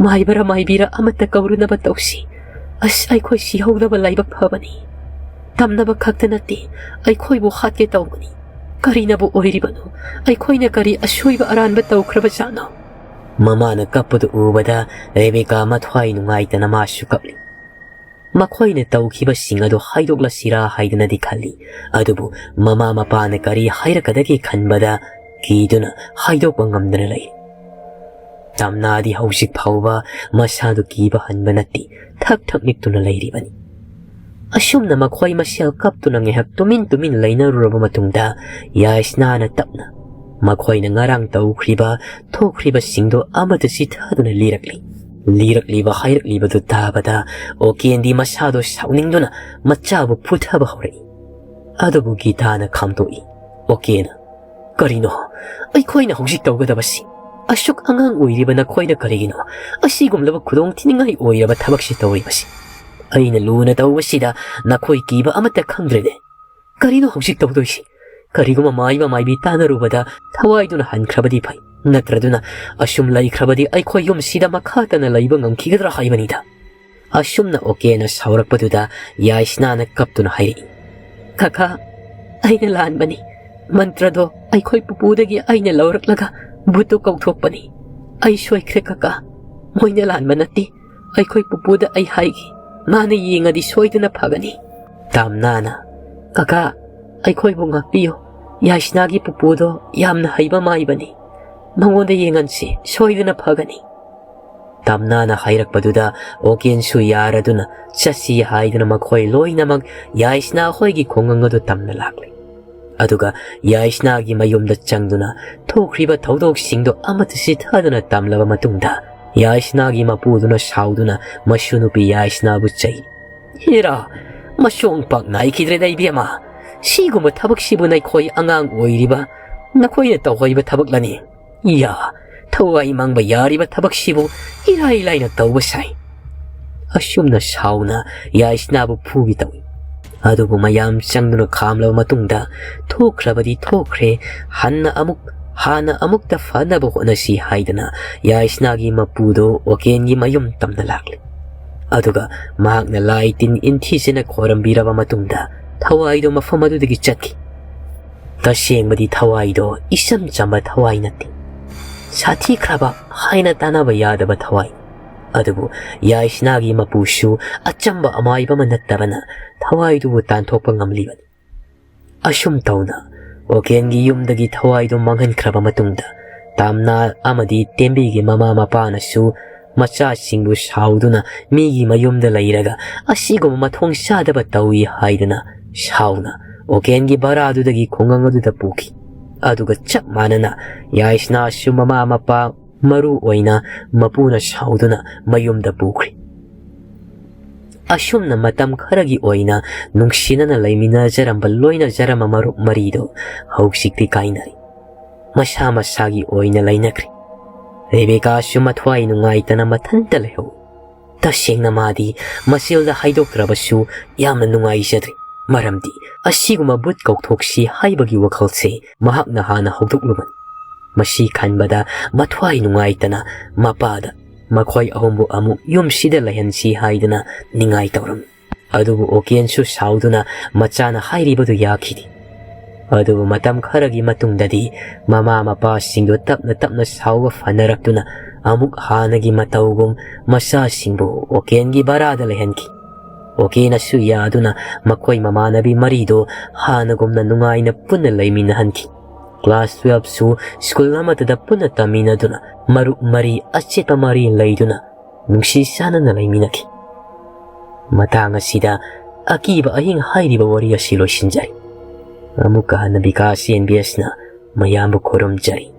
"ꯃꯥꯏꯕꯔ ꯃꯥꯏꯕꯤꯔ ꯑꯃꯠꯇ ꯀꯧꯔꯨꯅꯕ ꯇꯧꯁꯤ, ꯑꯩꯈꯣꯏ ꯁꯤꯍꯧꯗꯕ ꯂꯥꯏꯕꯛ ꯐꯕꯅꯤ, ꯇꯝꯅꯕ ꯈꯛꯇ ꯅꯠꯇꯦ ꯑꯩꯈꯣꯏꯕꯨ ꯍꯥꯠꯀꯦ ꯇꯧꯕꯅꯤ, ꯀꯔꯤꯅꯕꯨ ꯑꯣꯏꯔꯤꯕꯅꯣ? ꯑꯩꯈꯣꯏꯅ ꯀꯔꯤ ꯑꯁꯣꯏꯕ ꯑꯔꯥꯟꯕ ꯇꯧꯈ꯭ꯔꯕꯖꯥꯠꯅꯣ?" ꯃꯃꯥꯅ ꯀꯞꯄꯗꯨ ꯎꯕꯗ ꯔꯦꯕꯦꯀꯥ ꯃꯊ꯭ꯋꯥꯏ ꯅꯨꯡꯉꯥꯏꯇꯅ ꯃꯥꯁꯨ ꯀꯞꯂꯤ꯫ ꯃꯈꯣꯏꯅ ꯇꯧꯈꯤꯕꯁꯤꯡ ꯑꯗꯨ ꯍꯥꯏꯗꯣꯛꯂꯁꯤꯔꯥ ꯍꯥꯏꯗꯨꯅꯗꯤ ꯈꯜꯂꯤ, ꯑꯗꯨꯕꯨ ꯃꯃꯥ ꯃꯄꯥꯅ ꯀꯔꯤ ꯍꯥꯏꯔꯛꯀꯗꯒꯦ ꯈꯟꯕꯗ ꯀꯤꯗꯨꯅ ꯍꯥꯏꯗꯣꯛꯄ ꯉꯝꯗꯅ ꯂꯩ꯫ ꯇꯝꯅꯥꯗꯤ ꯍꯧꯖꯤꯛ ꯐꯥꯎꯕ ꯃꯁꯥꯗꯨ ꯀꯤꯕ ꯍꯟꯕ ꯅꯠꯇꯦ, ꯊꯛ ꯅꯤꯛꯇꯨꯅ ꯂꯩꯔꯤꯕꯅꯤ꯫ ꯑꯁꯨꯝꯅ ꯃꯈꯣꯏ ꯃꯁꯦꯜ ꯀꯞꯇꯨꯅ ꯉꯥꯏꯍꯥꯛ ꯇꯨꯃꯤꯟ ꯂꯩꯅꯔꯨꯔꯕ ꯃꯇꯨꯡꯗ ꯌꯥꯏꯁꯅꯥꯅ ꯇꯞꯅ ꯃꯈꯣꯏꯅ ꯉꯔꯥꯡ ꯇꯧꯈ꯭ꯔꯤꯕ ꯊꯣꯛꯈ꯭ꯔꯤꯕꯁꯤꯡꯗꯣ ꯑꯃꯠꯇ ꯆꯤꯊꯗꯨꯅ ꯂꯤꯔꯛꯂꯤꯕ ꯍꯥꯏꯔꯛꯂꯤꯕꯗꯨ ꯇꯥꯕꯗ ꯑꯣꯀꯦꯟꯗꯤ ꯃꯁꯥꯗꯣ ꯁꯥꯎꯅꯤꯡꯗꯨꯅ ꯃꯆꯥꯕꯨ ꯐꯨꯊꯕ ꯍꯧꯔꯛꯏ꯫ ꯑꯗꯨꯕꯨ ꯒꯤꯇꯥꯅ ꯈꯥꯝꯇꯣꯛꯏ꯫ ꯑꯣꯀꯦꯅ, ꯀꯔꯤꯅꯣ ꯑꯩꯈꯣꯏꯅ ꯍꯧꯖꯤꯛ ꯇꯧꯒꯗꯕꯁꯤ? ꯑꯁꯨꯛ ꯑꯉꯥꯡ ꯑꯣꯏꯔꯤꯕ ꯅꯈꯣꯏꯅ ꯀꯔꯤꯒꯤꯅꯣ ꯑꯁꯤꯒꯨꯝꯂꯕ ꯈꯨꯗꯣꯡꯊꯤꯅꯤꯡꯉꯥꯏ ꯑꯣꯏꯔꯕ ꯊꯕꯛꯁꯤ ꯇꯧꯔꯤꯕꯁꯤ? ꯑꯩꯅ ꯂꯨꯅ ꯇꯧꯕꯁꯤꯗ ꯅꯈꯣꯏ ꯀꯤꯕ ꯑꯃꯠꯇ ꯈꯪꯗ꯭ꯔꯦꯅꯦ꯫ ꯀꯔꯤꯅꯣ ꯍꯧꯖꯤꯛ ꯇꯧꯗꯣꯏꯁꯤ? ꯀꯔꯤꯒꯨꯝꯕ ꯃꯥꯏꯕ ꯃꯥꯏꯕꯤ ꯇꯥꯟꯅꯔꯨꯕꯗ ꯊꯋꯥꯏꯗꯨꯅ ꯍꯟꯈ꯭ꯔꯕꯗꯤ ꯐꯩ, ꯅꯠꯇ꯭ꯔꯗꯨꯅ ꯑꯁꯨꯝ ꯂꯩꯈ꯭ꯔꯕꯗꯤ ꯑꯩꯈꯣꯏ ꯌꯨꯝꯁꯤꯗ ꯃꯈꯥ ꯇꯥꯅ ꯂꯩꯕ ꯉꯝꯈꯤꯒꯗ꯭ꯔꯥ ꯍꯥꯏꯕꯅꯤꯗ꯫ ꯑꯁꯨꯝꯅ ꯑꯣꯀꯦꯅ ꯁꯥꯎꯔꯛꯄꯗꯨꯗ ꯌꯥꯏꯁꯅꯥꯅ ꯀꯞꯇꯨꯅ ꯍꯥꯏꯔꯛꯏ꯫ ꯀꯀꯥ, ꯑꯩꯅ ꯂꯥꯟꯕꯅꯤ꯫ ꯃꯟꯇ꯭ꯔꯗꯣ ꯑꯩꯈꯣꯏ ꯄꯨꯄꯨꯗꯒꯤ ꯑꯩꯅ ꯂꯧꯔꯛꯂꯒ ꯚꯨꯠꯇꯨ ꯀꯧꯊꯣꯛꯄꯅꯤ꯫ ꯑꯩ ꯁꯣꯏꯈ꯭ꯔꯦ ꯀꯀꯥ, ꯃꯣꯏꯅ ꯂꯥꯟꯕ ꯅꯠꯇꯦ꯫ ꯑꯩꯈꯣꯏ ꯄꯨꯄꯨꯗ ꯑꯩ ꯍꯥꯏꯒꯦ, ꯃꯥꯅ ꯌꯦꯡꯉꯗꯤ ꯁꯣꯏꯗꯅ ꯐꯒꯅꯤ꯫ ꯇꯝꯅꯥꯅ, ꯀꯀꯥ, ꯑꯩꯈꯣꯏꯕꯨ ꯉꯥꯛꯄꯤꯌꯨ꯫ ꯌꯥꯏꯁꯅꯥꯒꯤ ꯄꯨꯄꯨꯗꯣ ꯌꯥꯝꯅ ꯍꯩꯕ ꯃꯥꯏꯕꯅꯤ꯫ ꯃꯉꯣꯟꯗ ꯌꯦꯡꯍꯟꯁꯤ, ꯁꯣꯏꯗꯅ ꯐꯒꯅꯤ꯫ ꯇꯝꯅꯥꯅ ꯍꯥꯏꯔꯛꯄꯗꯨꯗ ꯑꯣꯀꯦꯟꯁꯨ ꯌꯥꯔꯗꯨꯅ ꯆꯠꯁꯤ ꯍꯥꯏꯗꯨꯅ ꯃꯈꯣꯏ ꯂꯣꯏꯅꯃꯛ ꯌꯥꯏꯁꯅꯥ ꯍꯣꯏꯒꯤ ꯈꯨꯡꯒꯪ ꯑꯗꯨ ꯇꯝꯅ ꯂꯥꯛꯂꯤ꯫ ꯑꯗꯨꯒ ꯌꯥꯏꯁꯅꯥꯒꯤ ꯃꯌꯨꯝꯗ ꯆꯪꯗꯨꯅ ꯊꯣꯛꯈ꯭ꯔꯤꯕ ꯊꯧꯗꯣꯛꯁꯤꯡꯗꯣ ꯑꯃꯠꯇ ꯆꯤꯊꯗꯨꯅ ꯇꯝꯂꯕ ꯃꯇꯨꯡꯗ ꯌꯥꯏꯁꯅꯥꯒꯤ ꯃꯄꯨꯗꯨꯅ ꯁꯥꯎꯗꯨꯅ ꯃꯁꯨ ꯅꯨꯄꯤ ꯌꯥꯏꯁꯅꯥꯕꯨ ꯆꯩ꯫ ꯍꯦꯔꯥ, ꯃꯁꯣꯡ ꯄꯥꯛ ꯅꯥꯏꯈꯤꯗ꯭ꯔꯦꯗ ꯏꯕꯦꯝꯃ꯫ ꯁꯤꯒꯨꯝꯕ ꯊꯕꯛꯁꯤꯕꯨ ꯅꯈꯣꯏ ꯑꯉꯥꯡ ꯑꯣꯏꯔꯤꯕ ꯅꯈꯣꯏꯅ ꯇꯧꯍꯩꯕ ꯊꯕꯛꯂꯅꯤ? ꯌꯥ, ꯊꯋꯥꯏ ꯃꯥꯡꯕ ꯌꯥꯔꯤꯕ ꯊꯕꯛꯁꯤꯕꯨ ꯏꯔꯥꯏ ꯂꯥꯏꯅ ꯇꯧꯕ ꯁꯥꯏ꯫ ꯑꯁꯨꯝꯅ ꯁꯥꯎꯅ ꯌꯥꯏꯁꯅꯥꯕꯨ ꯐꯨꯒꯤ ꯇꯧꯏ꯫ ꯑꯗꯨꯕꯨ ꯃꯌꯥꯝ ꯆꯪꯗꯨꯅ ꯈꯥꯝꯂꯕ ꯃꯇꯨꯡꯗ ꯊꯣꯛꯈ꯭ꯔꯕꯗꯤ ꯊꯣꯛꯈ꯭ꯔꯦ, ꯍꯥꯟꯅ ꯑꯃꯨꯛꯇ ꯐꯅꯕ ꯍꯣꯠꯅꯁꯤ ꯍꯥꯏꯗꯅ ꯌꯥꯏꯁꯅꯥꯒꯤ ꯃꯄꯨꯗꯣ ꯑꯣꯀꯦꯟꯒꯤ ꯃꯌꯨꯝ ꯇꯝꯅ ꯂꯥꯛꯂꯤ꯫ ꯑꯗꯨꯒ ꯃꯍꯥꯛꯅ ꯂꯥꯏ ꯇꯤꯟ ꯏꯟꯊꯤꯖꯅ ꯈꯣꯏꯔꯝꯕꯤꯔꯕ ꯃꯇꯨꯡꯗ ꯊꯋꯥꯏꯗꯣ ꯃꯐꯝ ꯑꯗꯨꯗꯒꯤ ꯆꯠꯈꯤ꯫ ꯇꯁꯦꯡꯕꯗꯤ ꯊꯋꯥꯏꯗꯣ ꯏꯆꯝ ꯆꯝꯕ ꯊꯋꯥꯏ ꯅꯠꯇꯦ, ꯁꯥꯊꯤꯈ꯭ꯔꯕ ꯍꯥꯏꯅ ꯇꯥꯟꯅꯕ ꯌꯥꯗꯕ ꯊꯋꯥꯏ꯫ ꯑꯗꯨꯕꯨ ꯌꯥꯏꯁꯅꯥꯒꯤ ꯃꯄꯨꯁꯨ ꯑꯆꯝꯕ ꯑꯃꯥꯏꯕ ꯑꯃ ꯅꯠꯇꯕꯅ ꯊꯋꯥꯏꯗꯨꯕꯨ ꯇꯥꯟꯊꯣꯛꯄ ꯉꯝꯂꯤꯕꯅꯤ꯫ ꯑꯁꯨꯝ ꯇꯧꯅ ꯑꯣꯀꯦꯟꯒꯤ ꯌꯨꯝꯗꯒꯤ ꯊꯋꯥꯏꯗꯨ ꯃꯥꯡꯍꯟꯈ꯭ꯔꯕ ꯃꯇꯨꯡꯗ ꯇꯝꯅꯥ ꯑꯃꯗꯤ ꯇꯦꯝꯕꯤꯒꯤ ꯃꯃꯥ ꯃꯄꯥꯅꯁꯨ ꯃꯆꯥꯁꯤꯡꯕꯨ ꯁꯥꯎꯗꯨꯅ ꯃꯤꯒꯤ ꯃꯌꯨꯝꯗ ꯂꯩꯔꯒ ꯑꯁꯤꯒꯨꯝꯕ ꯃꯊꯣꯡ ꯆꯥꯗꯕ ꯇꯧꯏ ꯍꯥꯏꯗꯨꯅ ꯁꯥꯎꯅ ꯑꯣꯀꯦꯟꯒꯤ ꯚꯔꯥꯗꯨꯗꯒꯤ ꯈꯨꯡꯒꯪ ꯑꯗꯨꯗ ꯄꯨꯈꯤ꯫ ꯑꯗꯨꯒ ꯆꯞ ꯃꯥꯟꯅꯅ ꯌꯥꯏꯁꯅꯥꯁꯨ ꯃꯃꯥ ꯃꯄꯥ ꯃꯔꯨ ꯑꯣꯏꯅ ꯃꯄꯨꯅ ꯁꯥꯎꯗꯨꯅ ꯃꯌꯨꯝꯗ ꯄꯨꯈ꯭ꯔꯤ꯫ ꯑꯁꯨꯝꯅ ꯃꯇꯝ ꯈꯔꯒꯤ ꯑꯣꯏꯅ ꯅꯨꯡꯁꯤꯅꯅ ꯂꯩꯃꯤꯟꯅꯖꯔꯝꯕ ꯂꯣꯏꯅꯖꯔꯝꯕ ꯃꯔꯨꯞ ꯃꯔꯤꯗꯣ ꯍꯧꯖꯤꯛꯇꯤ ꯀꯥꯏꯅꯔꯤ, ꯃꯁꯥ ꯃꯁꯥꯒꯤ ꯑꯣꯏꯅ ꯂꯩꯅꯈ꯭ꯔꯤ꯫ ꯔꯦꯕꯦꯀꯥꯁꯨ ꯃꯊ꯭ꯋꯥꯏ ꯅꯨꯡꯉꯥꯏꯇꯅ ꯃꯊꯟꯇ ꯂꯩꯍꯧꯏ꯫ ꯇꯁꯦꯡꯅ ꯃꯥꯗꯤ ꯃꯆꯤꯜꯗ ꯍꯥꯏꯗꯣꯛꯇ꯭ꯔꯕꯁꯨ ꯌꯥꯝꯅ ꯅꯨꯡꯉꯥꯏꯖꯗ꯭ꯔꯤ, ꯃꯔꯝꯗꯤ ꯑꯁꯤꯒꯨꯝꯕ ꯚꯨꯠ ꯀꯧꯊꯣꯛꯁꯤ ꯍꯥꯏꯕꯒꯤ ꯋꯥꯈꯜꯁꯦ ꯃꯍꯥꯛꯅ ꯍꯥꯟꯅ ꯍꯧꯗꯣꯛꯂꯨꯕꯅꯤ꯫ ꯃꯁꯤ ꯈꯟꯕꯗ ꯃꯊ꯭ꯋꯥꯏ ꯅꯨꯡꯉꯥꯏꯇꯅ ꯃꯄꯥꯗ ꯃꯈꯣꯏ ꯑꯍꯨꯝꯕꯨ ꯑꯃꯨꯛ ꯌꯨꯝꯁꯤꯗ ꯂꯩꯍꯟꯁꯤ ꯍꯥꯏꯗꯨꯅ ꯅꯤꯡꯉꯥꯏ ꯇꯧꯔꯝꯃꯤ꯫ ꯑꯗꯨꯕꯨ ꯑꯣꯀꯦꯟꯁꯨ ꯁꯥꯎꯗꯨꯅ ꯃꯆꯥꯅ ꯍꯥꯏꯔꯤꯕꯗꯨ ꯌꯥꯈꯤꯗꯦ꯫ ꯑꯗꯨꯕꯨ ꯃꯇꯝ ꯈꯔꯒꯤ ꯃꯇꯨꯡꯗꯗꯤ ꯃꯃꯥ ꯃꯄꯥꯁꯤꯡꯗꯨ ꯇꯞꯅ ꯇꯞꯅ ꯁꯥꯎꯕ ꯐꯅꯔꯛꯇꯨꯅ ꯑꯃꯨꯛ ꯍꯥꯟꯅꯒꯤ ꯃꯇꯧꯒꯨꯝ ꯃꯆꯥꯁꯤꯡꯕꯨ ꯑꯣꯀꯦꯟꯒꯤ ꯚꯔꯥꯗ ꯂꯩꯍꯟꯈꯤ꯫ ꯑꯣꯀꯦꯅꯁꯨ ꯌꯥꯗꯨꯅ ꯃꯈꯣꯏ ꯃꯃꯥꯟꯅꯕꯤ ꯃꯔꯤꯗꯣ ꯍꯥꯟꯅꯒꯨꯝꯅ ꯅꯨꯡꯉꯥꯏꯅ ꯄꯨꯟꯅ ꯂꯩꯃꯤꯟꯅꯍꯟꯈꯤ꯫ ꯀ꯭ꯂꯥꯁ 12ꯁꯨ ꯁ꯭ꯀꯨꯜ ꯑꯃꯗ ꯄꯨꯟꯅ ꯇꯝꯃꯤꯟꯅꯗꯨꯅ ꯃꯔꯨꯞ ꯃꯔꯤ ꯑꯆꯦꯠꯄ ꯃꯔꯤ ꯂꯩꯗꯨꯅ ꯅꯨꯡꯁꯤ ꯆꯥꯟꯅꯅ ꯂꯩꯃꯤꯟꯅꯈꯤ꯫ ꯃꯇꯥꯡ ꯑꯁꯤꯗ ꯑꯀꯤꯕ ꯑꯍꯤꯡ ꯍꯥꯏꯔꯤꯕ ꯋꯥꯔꯤ ꯑꯁꯤ ꯂꯣꯏꯁꯤꯟꯖꯔꯤ꯫ ꯑꯃꯨꯛꯀ ꯍꯟꯅ ꯕꯤꯀꯥꯁ NBSꯅ ꯃꯌꯥꯝꯕꯨ ꯈꯨꯔꯨꯝꯖꯔꯤ꯫